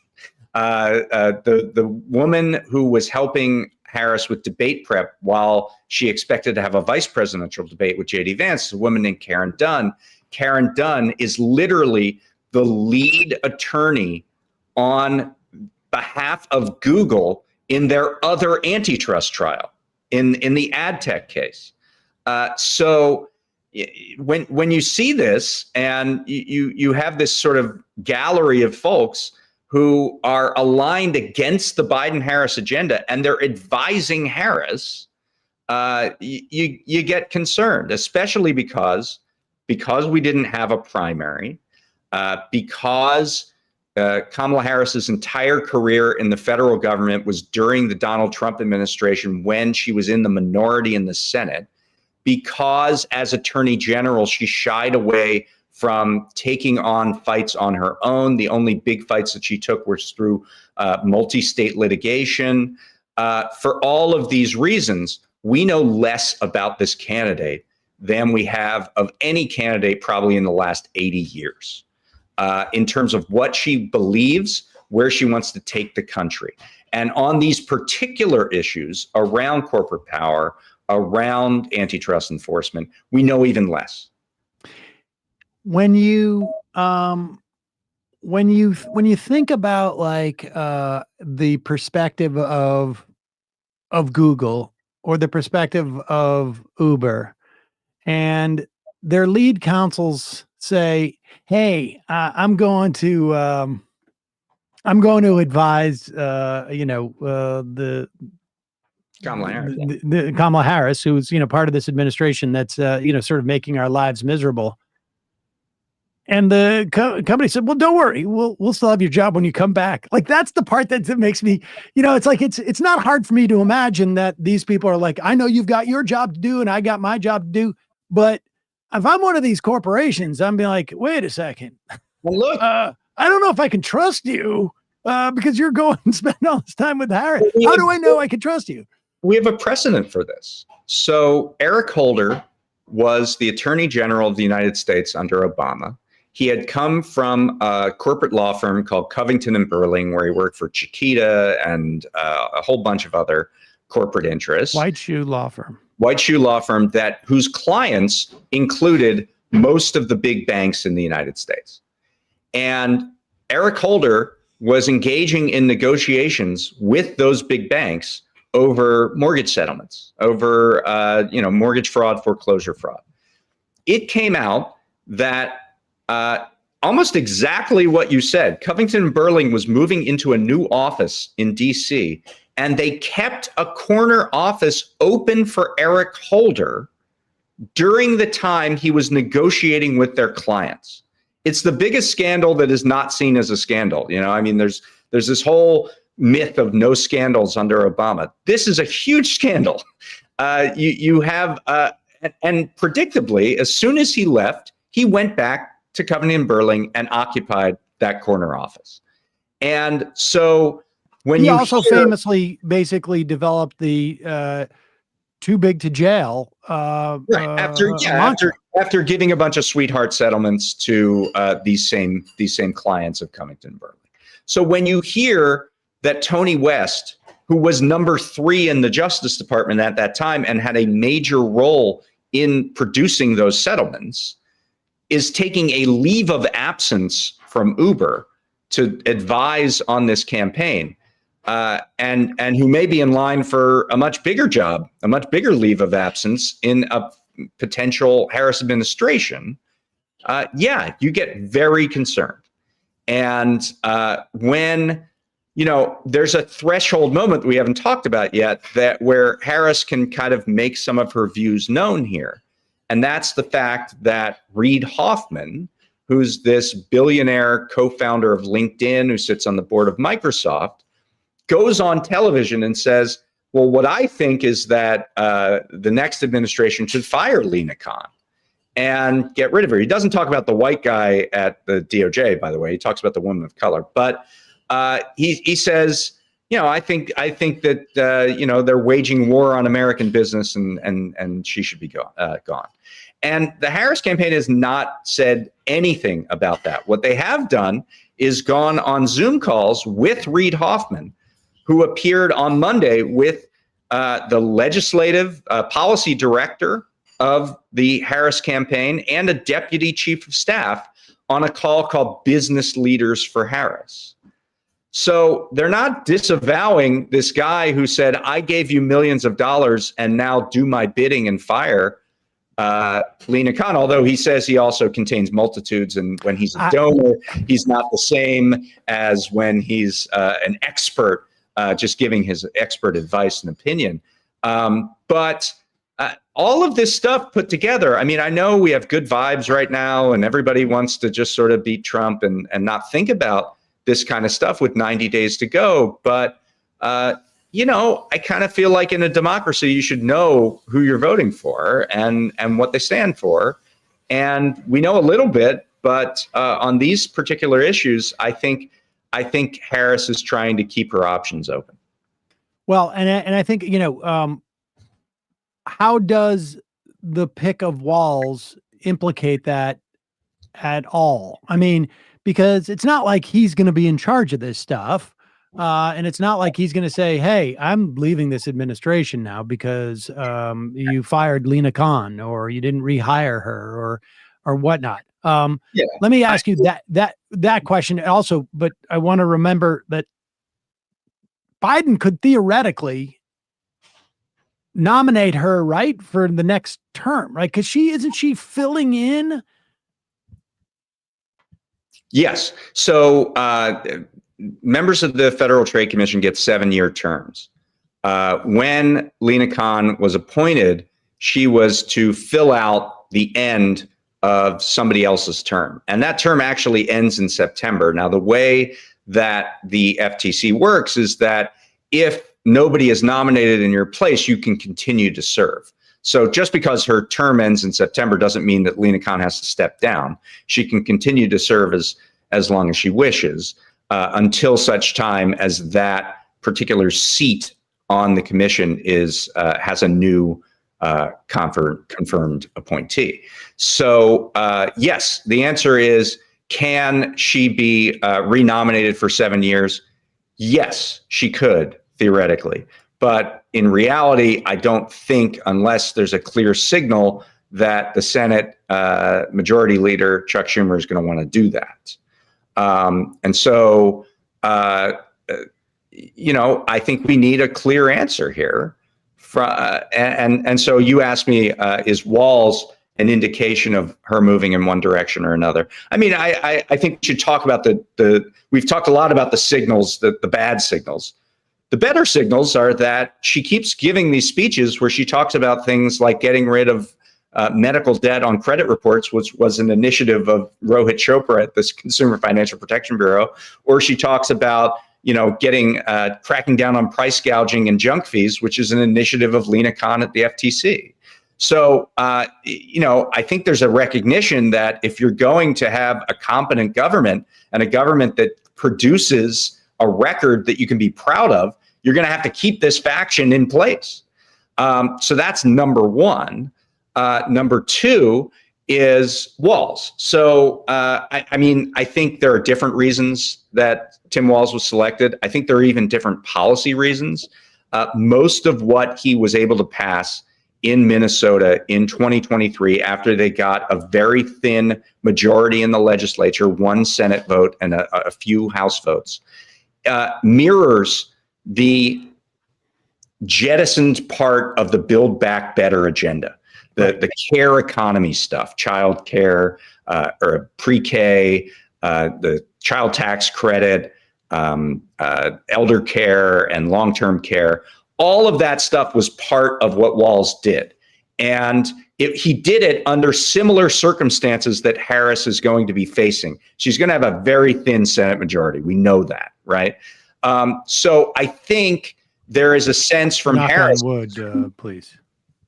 The woman who was helping Harris with debate prep while she expected to have a vice presidential debate with J.D. Vance, a woman named Karen Dunn. Karen Dunn is literally the lead attorney on behalf of Google in their other antitrust trial in the ad tech case. So when you see this and you have this sort of gallery of folks who are aligned against the Biden-Harris agenda and they're advising Harris, you get concerned, especially because we didn't have a primary, because Kamala Harris's entire career in the federal government was during the Donald Trump administration when she was in the minority in the Senate, because as Attorney General, she shied away from taking on fights on her own. The only big fights that she took were through multi-state litigation. For all of these reasons, we know less about this candidate than we have of any candidate probably in the last 80 years. In terms of what she believes, where she wants to take the country. And on these particular issues around corporate power, around antitrust enforcement, we know even less. When you think about like the perspective of Google or the perspective of Uber, and their lead counsels say, "Hey, I'm going to advise, the Kamala Harris, the Kamala Harris, who's part of this administration that's sort of making our lives miserable." And the company said, "Well, don't worry, we'll still have your job when you come back." Like, that's the part that makes me, it's like it's not hard for me to imagine that these people are like, "I know you've got your job to do, and I got my job to do, but if I'm one of these corporations, I'm being like, wait a second, well, look, I don't know if I can trust you because you're going and spending all this time with Harris. How do I know I can trust you?" We have a precedent for this. So Eric Holder was the Attorney General of the United States under Obama. He had come from a corporate law firm called Covington & Burling, where he worked for Chiquita and a whole bunch of other corporate interests. White shoe law firm whose clients included most of the big banks in the United States. And Eric Holder was engaging in negotiations with those big banks over mortgage settlements, over mortgage fraud, foreclosure fraud. It came out that almost exactly what you said. Covington & Burling was moving into a new office in DC, and they kept a corner office open for Eric Holder during the time he was negotiating with their clients. It's the biggest scandal that is not seen as a scandal. There's this whole myth of no scandals under Obama. This is a huge scandal. You have, and predictably, as soon as he left, he went back to Covington & Burling and occupied that corner office. And so when he also famously basically developed the too big to jail after giving a bunch of sweetheart settlements to these same clients of Covington & Burling. So when you hear that Tony West, who was number 3 in the Justice Department at that time and had a major role in producing those settlements, is taking a leave of absence from Uber to advise on this campaign, and who may be in line for a much bigger job, a much bigger leave of absence in a potential Harris administration, you get very concerned. And when there's a threshold moment that we haven't talked about yet, that where Harris can kind of make some of her views known here. And that's the fact that Reid Hoffman, who's this billionaire co-founder of LinkedIn, who sits on the board of Microsoft, goes on television and says, well, what I think is that the next administration should fire Lina Khan and get rid of her. He doesn't talk about the white guy at the DOJ, by the way. He talks about the woman of color. But he says, I think that they're waging war on American business, and she should be gone. And the Harris campaign has not said anything about that. What they have done is gone on Zoom calls with Reid Hoffman, who appeared on Monday with the legislative policy director of the Harris campaign and a deputy chief of staff on a call called Business Leaders for Harris. So they're not disavowing this guy who said, I gave you millions of dollars and now do my bidding and fire Lina Khan, although he says he also contains multitudes, and when he's a donor, he's not the same as when he's an expert, just giving his expert advice and opinion. But all of this stuff put together, I mean, I know we have good vibes right now and everybody wants to just sort of beat Trump and not think about this kind of stuff with 90 days to go. But, I kind of feel like in a democracy, you should know who you're voting for and what they stand for. And we know a little bit, but on these particular issues, I think Harris is trying to keep her options open. Well, and I think, how does the pick of Walz implicate that at all? I mean, because it's not like he's going to be in charge of this stuff. And it's not like he's going to say, hey, I'm leaving this administration now because you fired Lena Khan or you didn't rehire her or whatnot. Let me ask you that question also, but I want to remember that Biden could theoretically nominate her, right, for the next term, right? Because isn't she filling in? Yes. So members of the Federal Trade Commission get 7-year terms. When Lena Khan was appointed, she was to fill out the end of somebody else's term. And that term actually ends in September. Now, the way that the FTC works is that if nobody is nominated in your place, you can continue to serve. So just because her term ends in September doesn't mean that Lena Khan has to step down. She can continue to serve as long as she wishes until such time as that particular seat on the commission has a new confirmed appointee. So yes, the answer is, can she be renominated for 7 years? Yes, she could, theoretically. But in reality, I don't think, unless there's a clear signal, that the Senate Majority Leader, Chuck Schumer, is going to want to do that. And so, I think we need a clear answer here. And so you asked me, is Walz an indication of her moving in one direction or another? I mean, I think we should talk about we've talked a lot about the signals, the bad signals. The better signals are that she keeps giving these speeches where she talks about things like getting rid of medical debt on credit reports, which was an initiative of Rohit Chopra at the Consumer Financial Protection Bureau, or she talks about cracking down on price gouging and junk fees, which is an initiative of Lena Khan at the FTC. So, I think there's a recognition that if you're going to have a competent government and a government that produces a record that you can be proud of, you're going to have to keep this faction in place. So that's number one. Number two is Walz. So, I think there are different reasons that Tim Walz was selected. I think there are even different policy reasons. Most of what he was able to pass in Minnesota in 2023, after they got a very thin majority in the legislature, one Senate vote and a few House votes, mirrors the jettisoned part of the Build Back Better agenda. The care economy stuff, child care, or pre-K, the child tax credit, elder care and long-term care, all of that stuff was part of what Walz did. And he did it under similar circumstances that Harris is going to be facing. She's going to have a very thin Senate majority. We know that, right? So I think there is a sense from Harris. Knock on wood, please.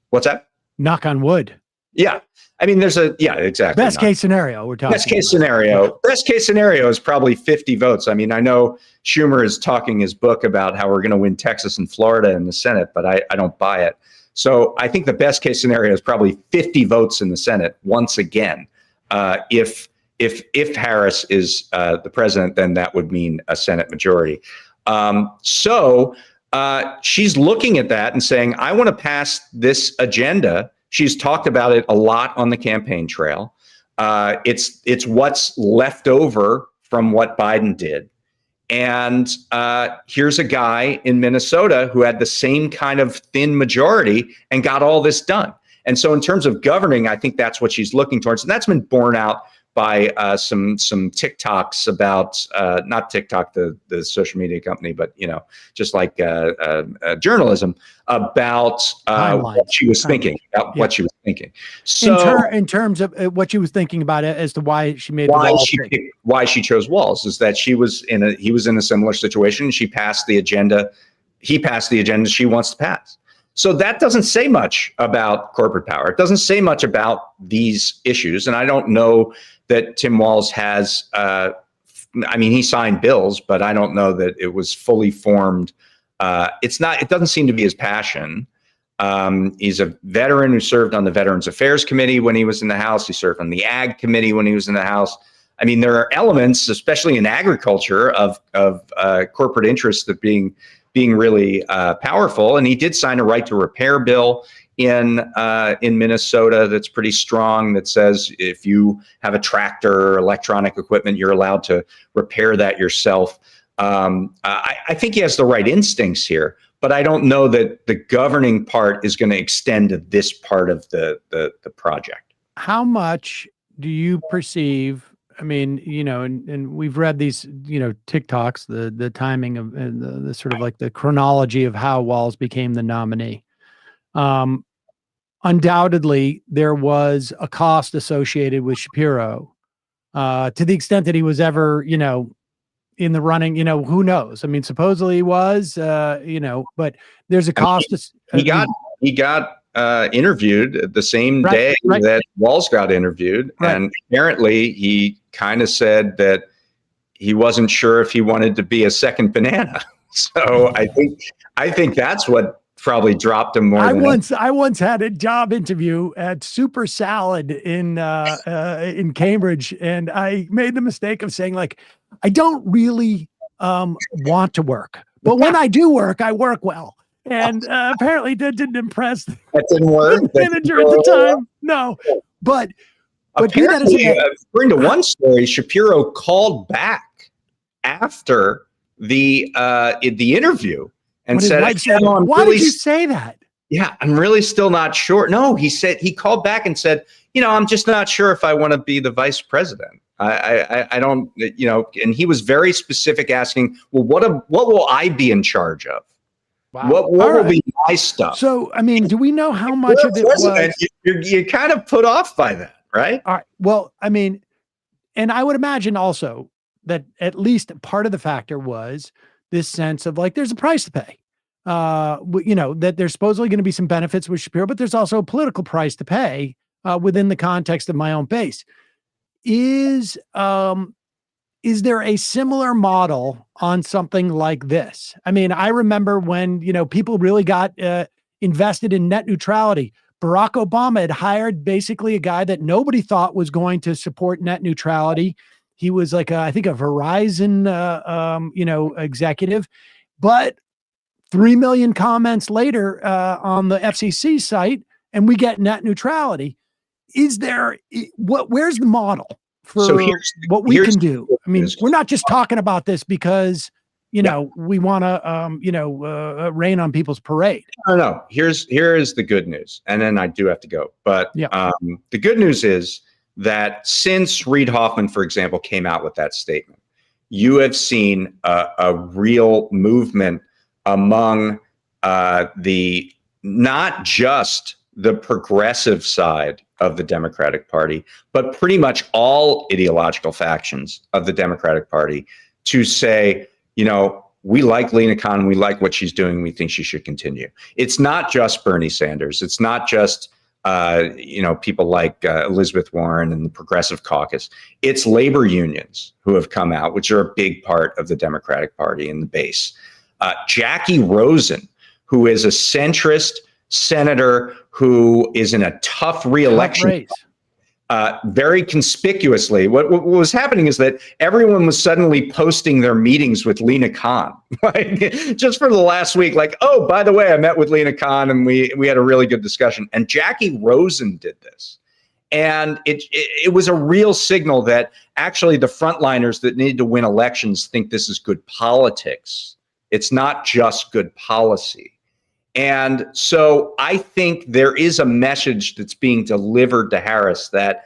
What's that? Knock on wood. Yeah. I mean, exactly. Best case scenario we're talking Best case scenario. Best case scenario is probably 50 votes. I mean, I know Schumer is talking his book about how we're going to win Texas and Florida in the Senate, but I don't buy it. So I think the best case scenario is probably 50 votes in the Senate once again. If Harris is the president, then that would mean a Senate majority. So she's looking at that and saying, I want to pass this agenda. She's talked about it a lot on the campaign trail. It's what's left over from what Biden did. And here's a guy in Minnesota who had the same kind of thin majority and got all this done. And so in terms of governing, I think that's what she's looking towards. And that's been borne out by some TikToks about not TikTok, the social media company, but just like journalism about what she was thinking. What she was thinking. So in terms of what she was thinking about it as to why she made why she chose Walz is that he was in a similar situation. She passed the agenda. He passed the agenda she wants to pass. So that doesn't say much about corporate power. It doesn't say much about these issues. And I don't know that Tim Walz has, he signed bills, but I don't know that it was fully formed. It doesn't seem to be his passion. He's a veteran who served on the Veterans Affairs Committee when he was in the House. He served on the Ag Committee when he was in the House. I mean, there are elements, especially in agriculture, of corporate interests that being really powerful. And he did sign a right to repair bill in Minnesota that's pretty strong, that says if you have a tractor or electronic equipment, you're allowed to repair that yourself. I think he has the right instincts here, but I don't know that the governing part is going to extend to this part of the project. How much do you perceive? I mean, and we've read these, TikToks, the timing of the sort of like the chronology of how Walz became the nominee. Undoubtedly, there was a cost associated with Shapiro, to the extent that he was ever, in the running. Who knows? I mean, supposedly he was, but there's a cost. He got interviewed the same day that Walz got interviewed, and apparently he kind of said that he wasn't sure if he wanted to be a second banana. So I think that's what probably dropped him more. I once had a job interview at Super Salad in Cambridge, and I made the mistake of saying, like, I don't really want to work, but when I do work, I work well. And apparently that didn't impress the manager at the time. No, but apparently, according to one story, Shapiro called back after the interview and said, "Why did you say that?" Yeah, I'm really still not sure. No, he said, he called back and said, I'm just not sure if I want to be the vice president. I don't, and he was very specific, asking, well, what will I be in charge of? Wow. What will be my stuff? So, I mean, do we know how much of it was? You're kind of put off by that, right? All right. Well, I mean, and I would imagine also that at least part of the factor was this sense of like, there's a price to pay. That there's supposedly going to be some benefits with Shapiro, but there's also a political price to pay within the context of my own base. Is there a similar model on something like this? I mean, I remember when, people really got invested in net neutrality. Barack Obama had hired basically a guy that nobody thought was going to support net neutrality. He was like, I think a Verizon, executive, but 3 million comments later on the FCC site, and we get net neutrality. Is there, where's the model for what we can do? I mean, we're not just talking about this because, we want to, rain on people's parade. No. Here is the good news. And then I do have to go. But the good news is that since Reid Hoffman, for example, came out with that statement, you have seen a real movement among the, not just the progressive side of the Democratic Party, but pretty much all ideological factions of the Democratic Party, to say, we like Lena Khan, we like what she's doing, we think she should continue. It's not just Bernie Sanders. It's not just, people like Elizabeth Warren and the Progressive Caucus. It's labor unions who have come out, which are a big part of the Democratic Party in the base. Jackie Rosen, who is a centrist senator who is in a tough re-election, very conspicuously. What was happening is that everyone was suddenly posting their meetings with Lena Khan, like just for the last week, like, oh, by the way, I met with Lena Khan and we had a really good discussion. And Jackie Rosen did this. And it was a real signal that actually the frontliners that need to win elections think this is good politics. It's not just good policy. And so I think there is a message that's being delivered to Harris that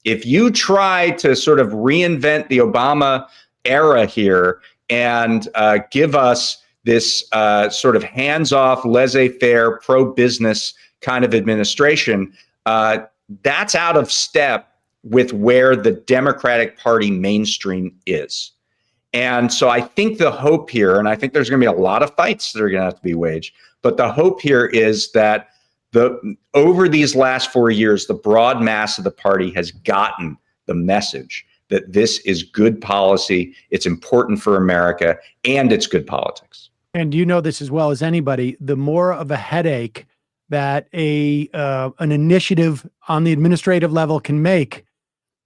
If you try to sort of reinvent the Obama era here and give us this sort of hands-off, laissez-faire, pro-business kind of administration, that's out of step with where the Democratic Party mainstream is. And so I think the hope here, and I think there's going to be a lot of fights that are going to have to be waged, but the hope here is that over these last 4 years, the broad mass of the party has gotten the message that this is good policy, it's important for America, and it's good politics. And you know this as well as anybody, the more of a headache that an initiative on the administrative level can make,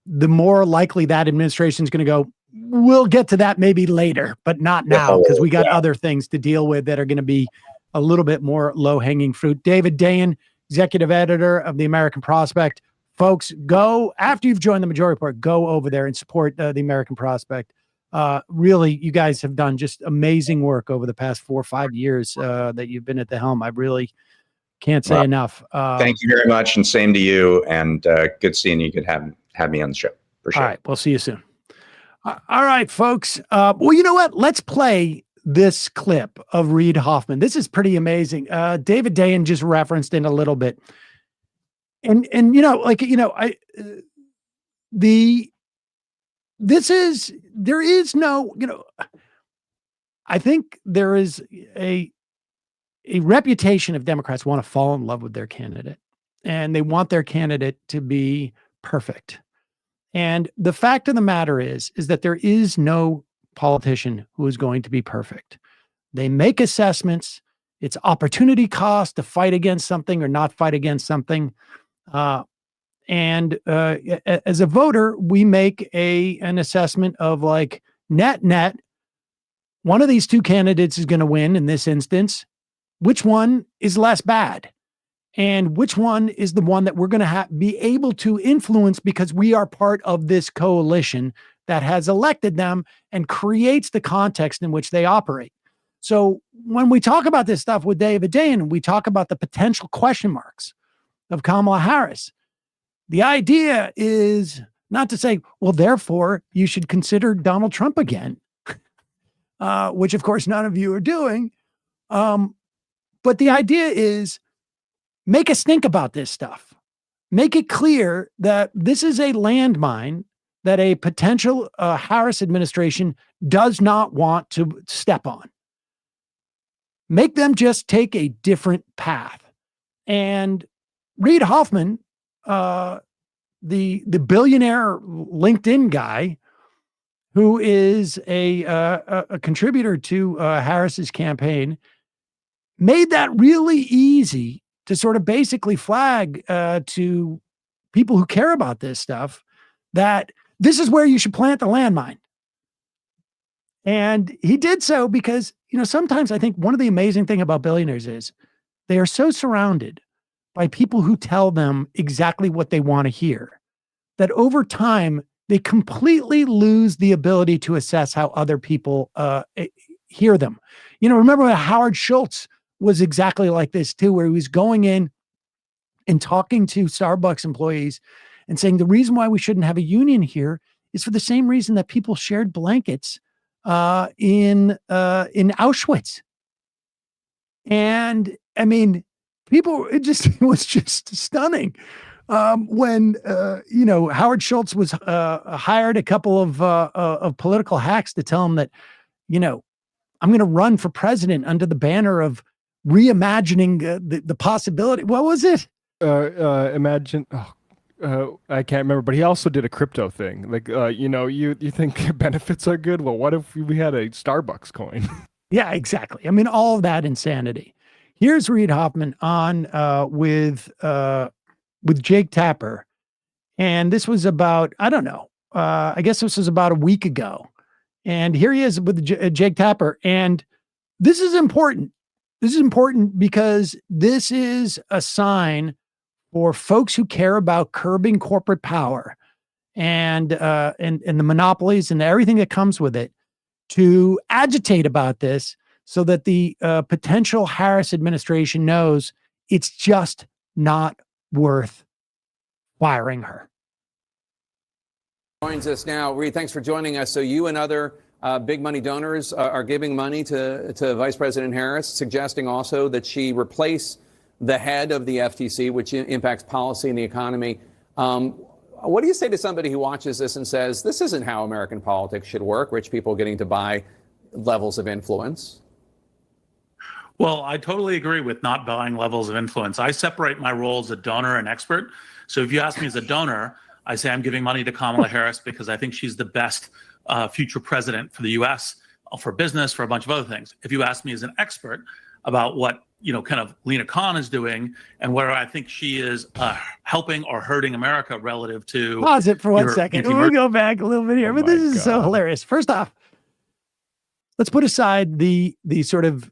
the more likely that administration is going to go, we'll get to that maybe later, but not now, because we got other things to deal with that are going to be a little bit more low-hanging fruit. David Dayen, executive editor of the American Prospect. Folks, go, after you've joined the Majority Report, go over there and support the American Prospect. Really, you guys have done just amazing work over the past 4 or 5 years that you've been at the helm. I really can't say enough. Thank you very much, and same to you, and good seeing you. Good have me on the show. For sure. All right, we'll see you soon. All right, folks. Well, you know what? Let's play this clip of Reid Hoffman. This is pretty amazing. David Dayen just referenced in a little bit. And there is no, I think there is a reputation of Democrats want to fall in love with their candidate, and they want their candidate to be perfect. And the fact of the matter is that there is no politician who is going to be perfect. They make assessments. It's opportunity cost to fight against something or not fight against something. And as a voter, we make an assessment of like net, one of these two candidates is going to win in this instance. Which one is less bad? And which one is the one that we're going to be able to influence because we are part of this coalition that has elected them and creates the context in which they operate. So when we talk about this stuff with David Dayen, we talk about the potential question marks of Kamala Harris. The idea is not to say, well, therefore you should consider Donald Trump again, which of course none of you are doing. But the idea is, make us think about this stuff. Make it clear that this is a landmine that a potential Harris administration does not want to step on. Make them just take a different path. And Reid Hoffman, the billionaire LinkedIn guy, who is a contributor to Harris's campaign, made that really easy to sort of basically flag to people who care about this stuff that this is where you should plant the landmine. And he did so because, sometimes I think one of the amazing things about billionaires is they are so surrounded by people who tell them exactly what they want to hear that over time, they completely lose the ability to assess how other people hear them. Remember when Howard Schultz was exactly like this too, where he was going in and talking to Starbucks employees and saying the reason why we shouldn't have a union here is for the same reason that people shared blankets in Auschwitz. And I mean, it was just stunning. When Howard Schultz was hired a couple of political hacks to tell him that, I'm going to run for president under the banner of reimagining the possibility. What was it? Imagine. I can't remember, but he also did a crypto thing. Like, you think benefits are good? Well, what if we had a Starbucks coin? Yeah, exactly. I mean, all of that insanity. Here's Reid Hoffman on with Jake Tapper, and this was about, I don't know, I guess this was about a week ago. And here he is with Jake Tapper, and this is important. This is important because this is a sign for folks who care about curbing corporate power and the monopolies and everything that comes with it to agitate about this so that the potential Harris administration knows it's just not worth firing her. Joins us now. Reed, thanks for joining us. So you and other big money donors are giving money to Vice President Harris, suggesting also that she replace the head of the FTC, which impacts policy and the economy. What do you say to somebody who watches this and says, this isn't how American politics should work, rich people getting to buy levels of influence? Well, I totally agree with not buying levels of influence. I separate my role as a donor and expert. So if you ask me as a donor, I say I'm giving money to Kamala Harris because I think she's the best future president for the U.S., for business, for a bunch of other things. If you ask me as an expert about what, kind of Lena Khan is doing and whether I think she is helping or hurting America relative to— Pause it for 1 second. We'll go back a little bit here, but this is so hilarious. First off, let's put aside the sort of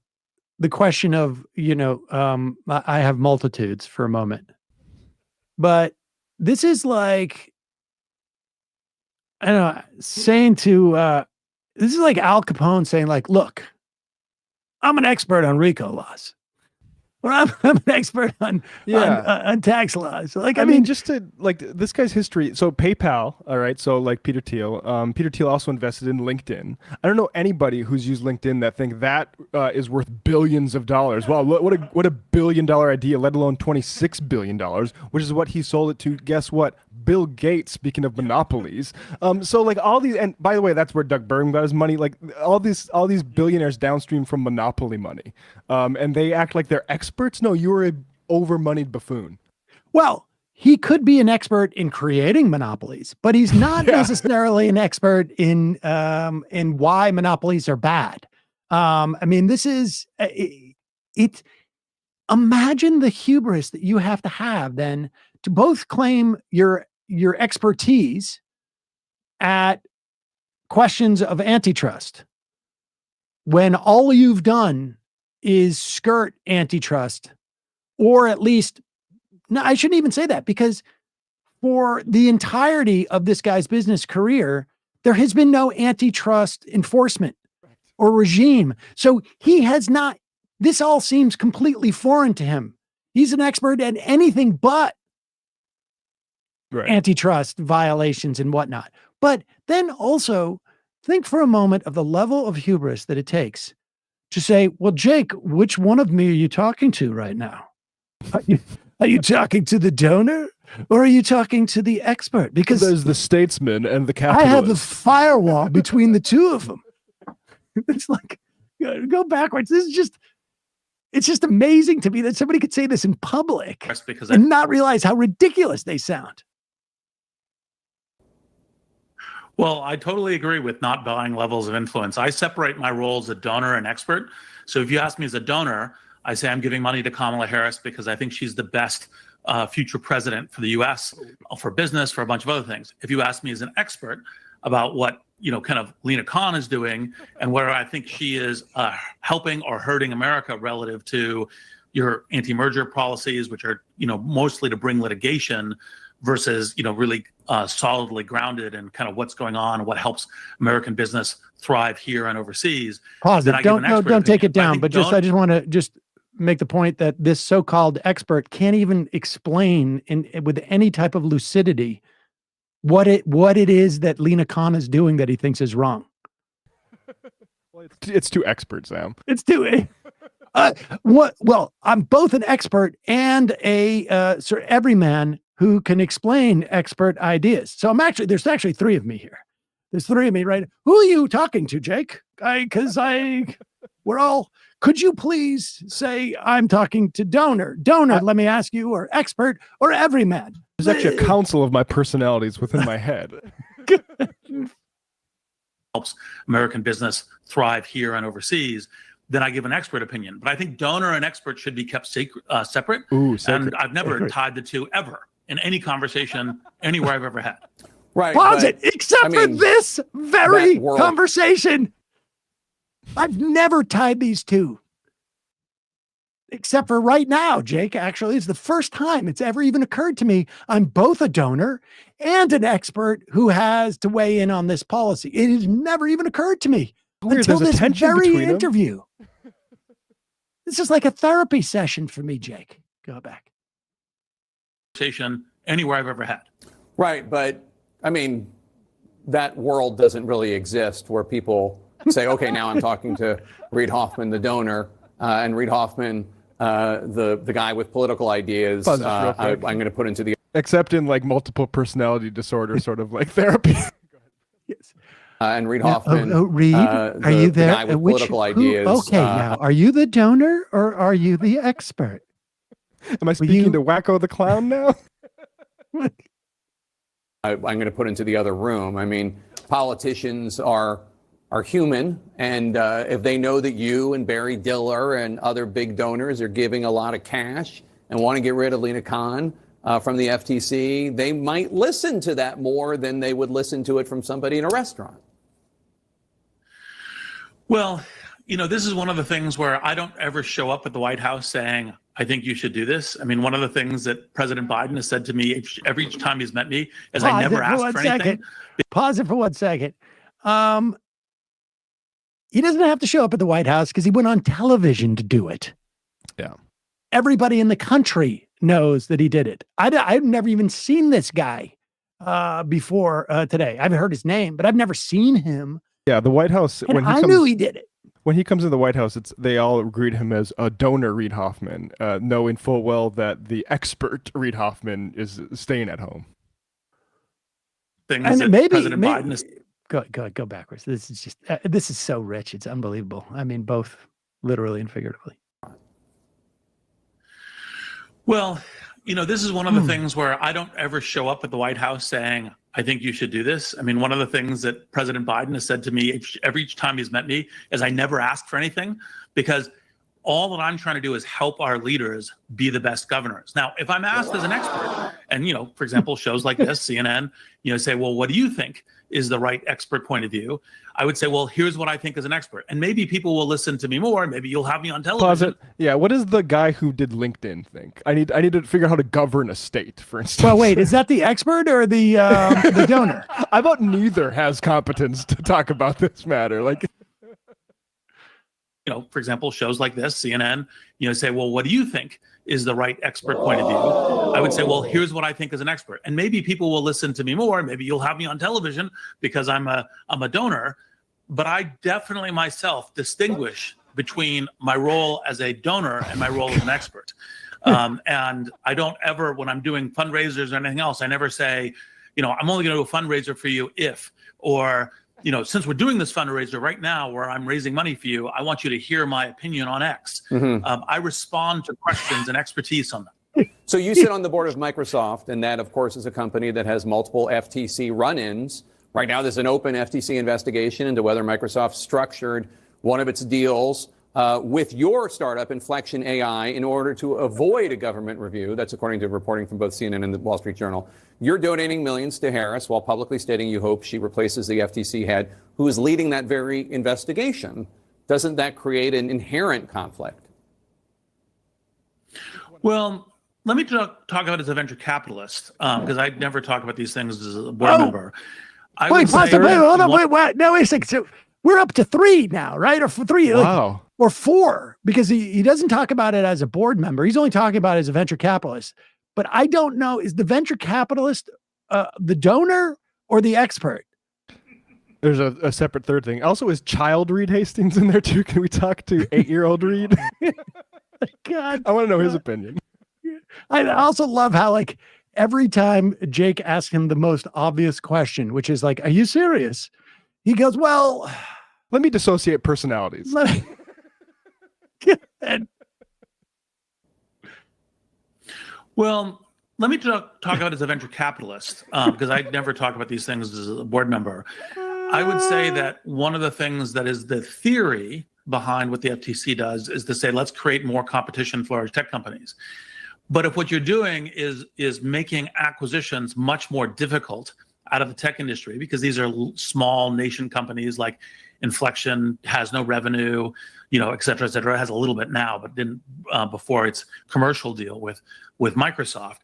the question of, I have multitudes for a moment, but this is like, I don't know, saying to, this is like Al Capone saying like, look, I'm an expert on RICO laws. Or I'm an expert on tax laws. Like, I mean, just to like this guy's history. So PayPal, all right. So like Peter Thiel. Peter Thiel also invested in LinkedIn. I don't know anybody who's used LinkedIn that think that is worth billions of dollars. Wow, what a $1 billion idea, let alone $26 billion, which is what he sold it to. Guess what? Bill Gates. Speaking of monopolies, so like all these, and by the way, that's where Doug Burgum got his money. Like all these billionaires downstream from monopoly money, and they act like they're experts. No, you're a over-moneyed buffoon. Well, he could be an expert in creating monopolies, but he's not necessarily an expert in why monopolies are bad. I mean, this is it. Imagine the hubris that you have to have then to both claim your expertise at questions of antitrust when all you've done is skirt antitrust, or at least, no, I shouldn't even say that, because for the entirety of this guy's business career, there has been no antitrust enforcement or regime. So he has not, this all seems completely foreign to him. He's an expert at anything but antitrust violations and whatnot. But then also think for a moment of the level of hubris that it takes to say, well, Jake, which one of me are you talking to right now? Are you talking to the donor or are you talking to the expert? Because there's the statesman and the capitalist. I have the firewall between the two of them. It's like, go backwards. This is just, it's just amazing to me that somebody could say this in public and not realize how ridiculous they sound. Well, I totally agree with not buying levels of influence. I separate my role as a donor and expert. So if you ask me as a donor, I say I'm giving money to Kamala Harris because I think she's the best future president for the U.S., for business, for a bunch of other things. If you ask me as an expert about what, kind of Lena Khan is doing and whether I think she is helping or hurting America relative to your anti-merger policies, which are, mostly to bring litigation versus, really solidly grounded in kind of what's going on, what helps American business thrive here and overseas. Pause it. Don't take it down. But I just want to make the point that this so-called expert can't even explain with any type of lucidity what it is that Lena Khan is doing that he thinks is wrong. Well, it's too expert, Sam. It's too. Well, I'm both an expert and a sort of everyman who can explain expert ideas. So there's actually three of me here. There's three of me, right? Who are you talking to, Jake? Could you please say I'm talking to donor? Let me ask you, or expert, or everyman. There's actually a council of my personalities within my head. Helps American business thrive here and overseas. Then I give an expert opinion. But I think donor and expert should be kept separate. Ooh, sacred. And I've never tied the two ever in any conversation anywhere I've ever had. Right. Pause it. Except for this very conversation. I've never tied these two. Except for right now, Jake. Actually, it's the first time it's ever even occurred to me. I'm both a donor and an expert who has to weigh in on this policy. It has never even occurred to me until this very interview. This is like a therapy session for me, Jake. Go back. Conversation anywhere I've ever had. Right, but I mean, that world doesn't really exist where people say, okay, now I'm talking to Reid Hoffman, the donor, and Reid Hoffman, the guy with political ideas, I'm going to put into the... Except in like multiple personality disorder, sort of like therapy. Yes. And Reid Hoffman. Reid, are you there? The guy with political ideas. Okay, now, are you the donor or are you the expert? Am I speaking to Wacko the Clown now? I'm going to put into the other room. I mean, politicians are human, and if they know that you and Barry Diller and other big donors are giving a lot of cash and want to get rid of Lena Khan from the FTC, they might listen to that more than they would listen to it from somebody in a restaurant. Well, this is one of the things where I don't ever show up at the White House saying, I think you should do this. I mean, one of the things that President Biden has said to me every time he's met me is I never asked for anything. Pause it for 1 second. He doesn't have to show up at the White House because he went on television to do it. Yeah. Everybody in the country knows that he did it. I've never even seen this guy before today. I've heard his name, but I've never seen him. Yeah, the White House. And I knew he did it. When he comes to the White House, they all greet him as a donor Reid Hoffman, knowing full well that the expert Reid Hoffman is staying at home. And maybe Biden is... Go backwards. This is just this is so rich. It's unbelievable. I mean, both literally and figuratively. Well, this is one of the things where I don't ever show up at the White House saying, I think you should do this. I mean, one of the things that President Biden has said to me every time he's met me is I never asked for anything because all that I'm trying to do is help our leaders be the best governors. Now, if I'm asked as an expert and, for example, shows like this, CNN, say, well, what do you think is the right expert point of view? I would say, well, here's what I think as an expert. And maybe people will listen to me more. Maybe you'll have me on television. Pause it. Yeah. What does the guy who did LinkedIn think? I need to figure out how to govern a state, for instance. Well, wait, is that the expert or the donor? I thought neither has competence to talk about this matter. Like, for example, shows like this, CNN, say, well, what do you think is the right expert point of view? I would say, well, here's what I think as an expert. And maybe people will listen to me more. Maybe you'll have me on television because I'm a donor. But I definitely myself distinguish between my role as a donor and my role as an expert. And I don't ever, when I'm doing fundraisers or anything else, I never say, I'm only going to do a fundraiser for you if, or, since we're doing this fundraiser right now where I'm raising money for you, I want you to hear my opinion on X. I respond to questions and expertise on that. So you sit on the board of Microsoft, and that, of course, is a company that has multiple FTC run-ins. Right now, there's an open FTC investigation into whether Microsoft structured one of its deals with your startup, Inflection AI, in order to avoid a government review. That's according to reporting from both CNN and the Wall Street Journal. You're donating millions to Harris while publicly stating you hope she replaces the FTC head who is leading that very investigation. Doesn't that create an inherent conflict? Well, let me talk about it as a venture capitalist, because I never talk about these things as a board member. Wait, hold on, wait. No, wait a second. So we're up to 3 now, right? Or 3. Wow. Or 4, because he doesn't talk about it as a board member. He's only talking about it as a venture capitalist. But I don't know, is the venture capitalist the donor or the expert? There's a separate third thing. Also, is child Reed Hastings in there too? Can we talk to 8-year-old Reed? God, I want to know his opinion. I also love how, like, every time Jake asks him the most obvious question, which is like, are you serious? He goes, well, let me dissociate personalities. Well, let me talk about it as a venture capitalist, because I never talk about these things as a board member. I would say that one of the things that is the theory behind what the FTC does is to say, let's create more competition for large tech companies. But if what you're doing is making acquisitions much more difficult out of the tech industry, because these are small nation companies like Inflection has no revenue, et cetera, it has a little bit now, but didn't before its commercial deal with Microsoft,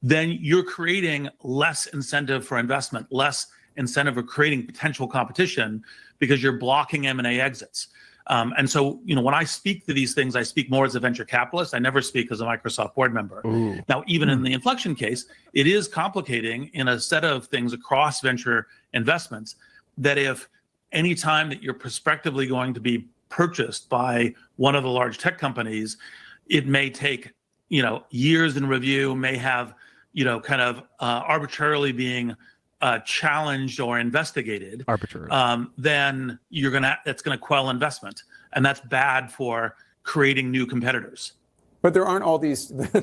then you're creating less incentive for investment, less incentive for creating potential competition because you're blocking M&A exits. And so, when I speak to these things, I speak more as a venture capitalist. I never speak as a Microsoft board member. Ooh. Now, even in the Inflection case, it is complicating in a set of things across venture investments, that if any time that you're prospectively going to be purchased by one of the large tech companies, it may take, years in review, may have, kind of arbitrarily being challenged or investigated, then that's gonna quell investment, and that's bad for creating new competitors. But there aren't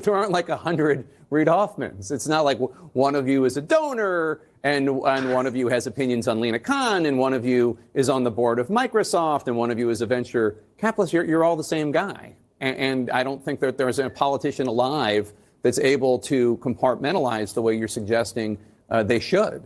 there aren't like 100 Reid Hoffmans. It's not like one of you is a donor and one of you has opinions on Lina Khan and one of you is on the board of Microsoft and one of you is a venture capitalist. You're all the same guy. And I don't think that there's a politician alive that's able to compartmentalize the way you're suggesting they should.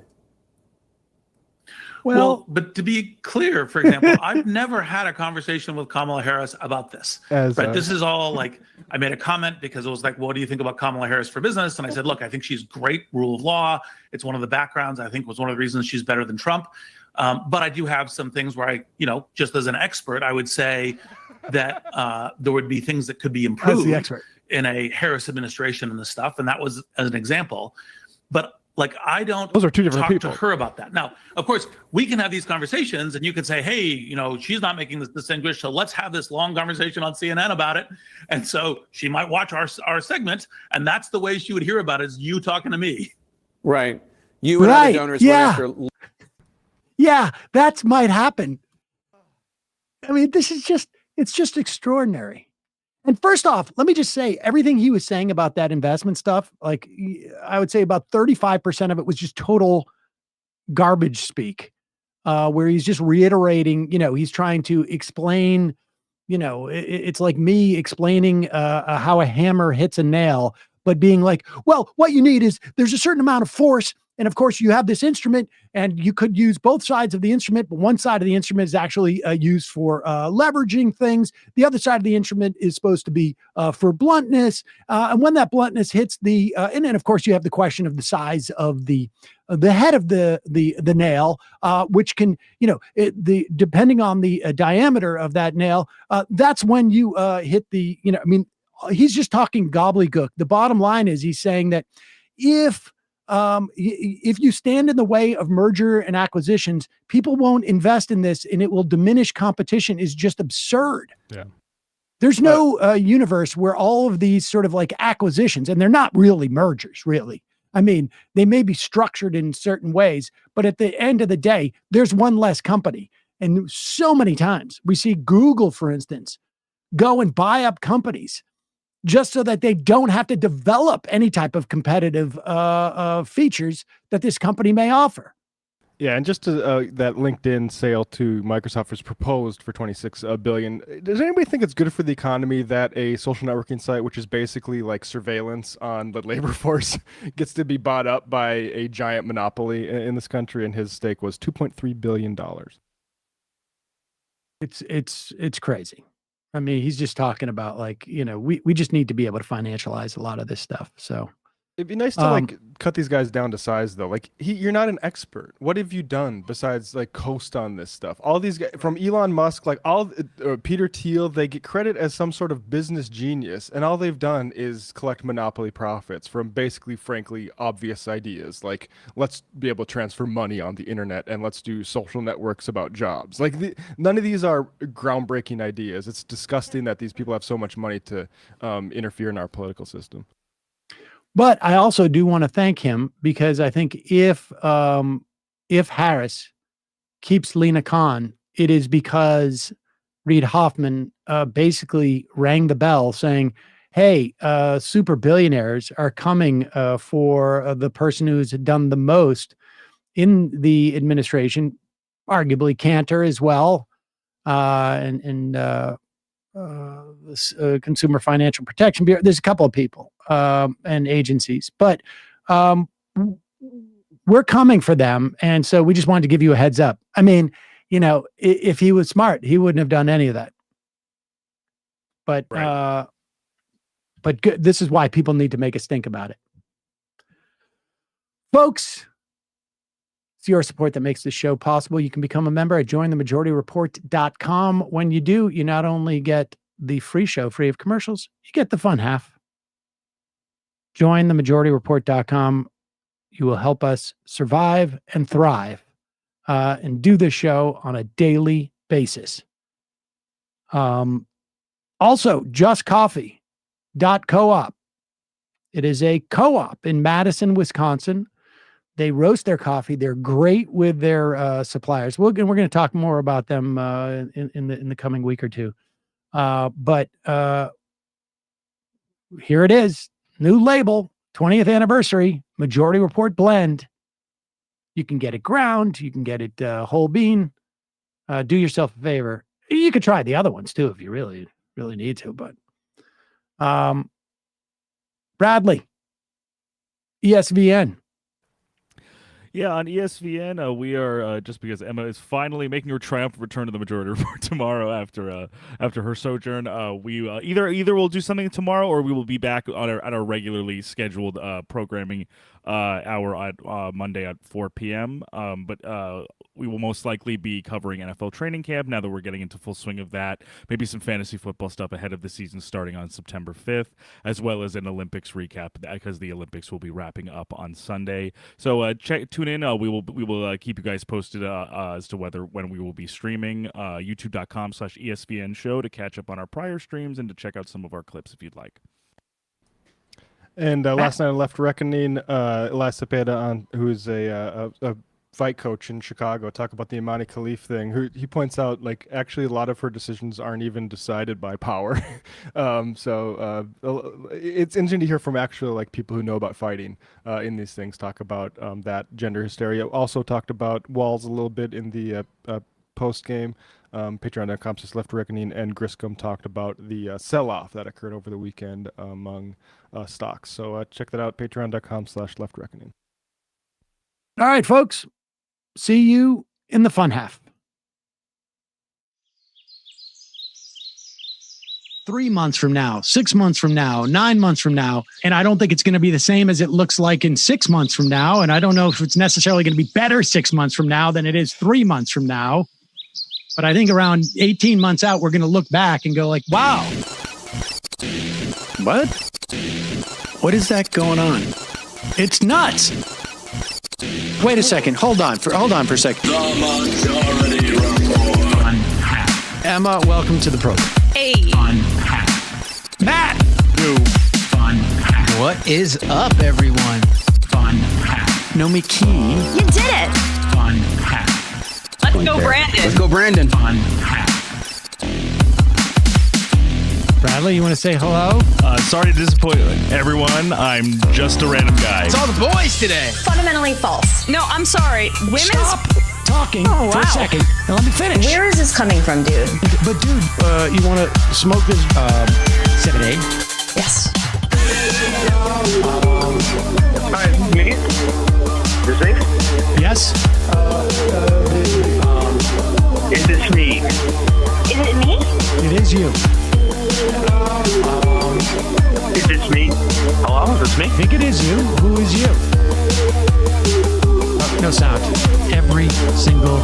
Well, but to be clear, for example, I've never had a conversation with Kamala Harris about this. Right? This is all like, I made a comment because it was like, what do you think about Kamala Harris for business? And I said, look, I think she's great, rule of law. It's one of the backgrounds. I think was one of the reasons she's better than Trump. But I do have some things where I, just as an expert, I would say that there would be things that could be improved in a Harris administration and this stuff. And that was as an example. But like, I don't Those are two different talk people. to her about that. Now, of course, we can have these conversations and you can say, hey, she's not making this distinguish, so let's have this long conversation on CNN about it. And so she might watch our segment, and that's the way she would hear about it, is you talking to me. Right. You and other donors went after... Yeah, that might happen. I mean, it's just extraordinary. And first off, let me just say, everything he was saying about that investment stuff, like I would say about 35% of it was just total garbage speak, where he's just reiterating, he's trying to explain, it's like me explaining how a hammer hits a nail, but being like, well, what you need is there's a certain amount of force. And of course, you have this instrument and you could use both sides of the instrument, but one side of the instrument is actually used for leveraging things. The other side of the instrument is supposed to be for bluntness. And when that bluntness hits and then of course you have the question of the size of the head of the nail, which can, depending on the diameter of that nail, that's when you hit he's just talking gobbledygook. The bottom line is he's saying that if you stand in the way of merger and acquisitions, people won't invest in this and it will diminish competition is just absurd. Yeah. There's no universe where all of these sort of like acquisitions, and they're not really mergers, really. I mean, they may be structured in certain ways, but at the end of the day, there's one less company. And so many times we see Google, for instance, go and buy up companies just so that they don't have to develop any type of competitive features that this company may offer. Yeah, and just to, that LinkedIn sale to Microsoft was proposed for $26 billion. Does anybody think it's good for the economy that a social networking site, which is basically like surveillance on the labor force, gets to be bought up by a giant monopoly in this country? And his stake was $2.3 billion. It's crazy. I mean, he's just talking about like, we just need to be able to financialize a lot of this stuff. So it'd be nice to like cut these guys down to size though. Like you're not an expert. What have you done besides like coast on this stuff? All these guys from Elon Musk, like Peter Thiel, they get credit as some sort of business genius. And all they've done is collect monopoly profits from basically, frankly, obvious ideas. Like let's be able to transfer money on the internet and let's do social networks about jobs. Like none of these are groundbreaking ideas. It's disgusting that these people have so much money to interfere in our political system. But I also do want to thank him because I think if Harris keeps Lina Khan, it is because Reid Hoffman basically rang the bell saying, hey, super billionaires are coming for the person who's done the most in the administration, arguably Cantor as well, and Consumer Financial Protection Bureau. There's a couple of people and agencies, but we're coming for them. And so we just wanted to give you a heads up. I mean, if he was smart, he wouldn't have done any of that. But, right. This is why people need to make us think about it. Folks, it's your support that makes this show possible. You can become a member at jointhemajority.report.com. When you do, you not only get the free show free of commercials, you get the fun half. Jointhemajority.report.com. You will help us survive and thrive and do this show on a daily basis. Also, justcoffee.coop. It is a co-op in Madison, Wisconsin. They roast their coffee. They're great with their suppliers. We're going to talk more about them in the coming week or two. But here it is. New label, 20th anniversary, Majority Report blend. You can get it ground. You can get it whole bean. Do yourself a favor. You could try the other ones too if you really need to. But Bradley, ESVN. Yeah, on ESVN, we are just because Emma is finally making her triumphant return to the Majority Report tomorrow after her sojourn. We either we'll do something tomorrow or we will be back on our regularly scheduled programming hour at Monday at 4 p.m. But we will most likely be covering NFL training camp now that we're getting into full swing of that. Maybe some fantasy football stuff ahead of the season starting on September 5th, as well as an Olympics recap because the Olympics will be wrapping up on Sunday. So tune in. We will keep you guys posted as to when we will be streaming. YouTube.com/ESPN show to catch up on our prior streams and to check out some of our clips if you'd like. And last night on Left Reckoning, Elias Cepeda, who's a fight coach in Chicago, talk about the Imani Khalif thing. He points out, like, actually a lot of her decisions aren't even decided by power. So it's interesting to hear from actual, like, people who know about fighting in these things talk about that gender hysteria. Also talked about Walz a little bit in the post game. Patreon.com/Left Reckoning, and Griscom talked about the sell-off that occurred over the weekend among stocks. So check that out, patreon.com/Left Reckoning. All right, folks. See you in the fun half. 3 months from now, 6 months from now, 9 months from now. And I don't think it's going to be the same as it looks like in 6 months from now. And I don't know if it's necessarily going to be better 6 months from now than it is 3 months from now. But I think around 18 months out, we're going to look back and go like, wow. What? What is that going on? It's nuts. Wait a second. Hold on for a second. The Majority Report. Emma, welcome to the program. Hey. Matt. What is up, everyone? Nomiki. You did it. Let's go, Brandon. Let's go, Brandon. Bradley, you want to say hello? Sorry to disappoint everyone. I'm just a random guy. It's all the boys today. Fundamentally false. No, I'm sorry. Women's. Stop talking for a second. Now let me finish. Where is this coming from, dude? But dude, you want to smoke this 7A? Yes. Hi, me? Is this? Yes. Is this me? Is it me? It is you. Is this me? Hello? Is this me? I think it is you. Who is you? No sound. Every single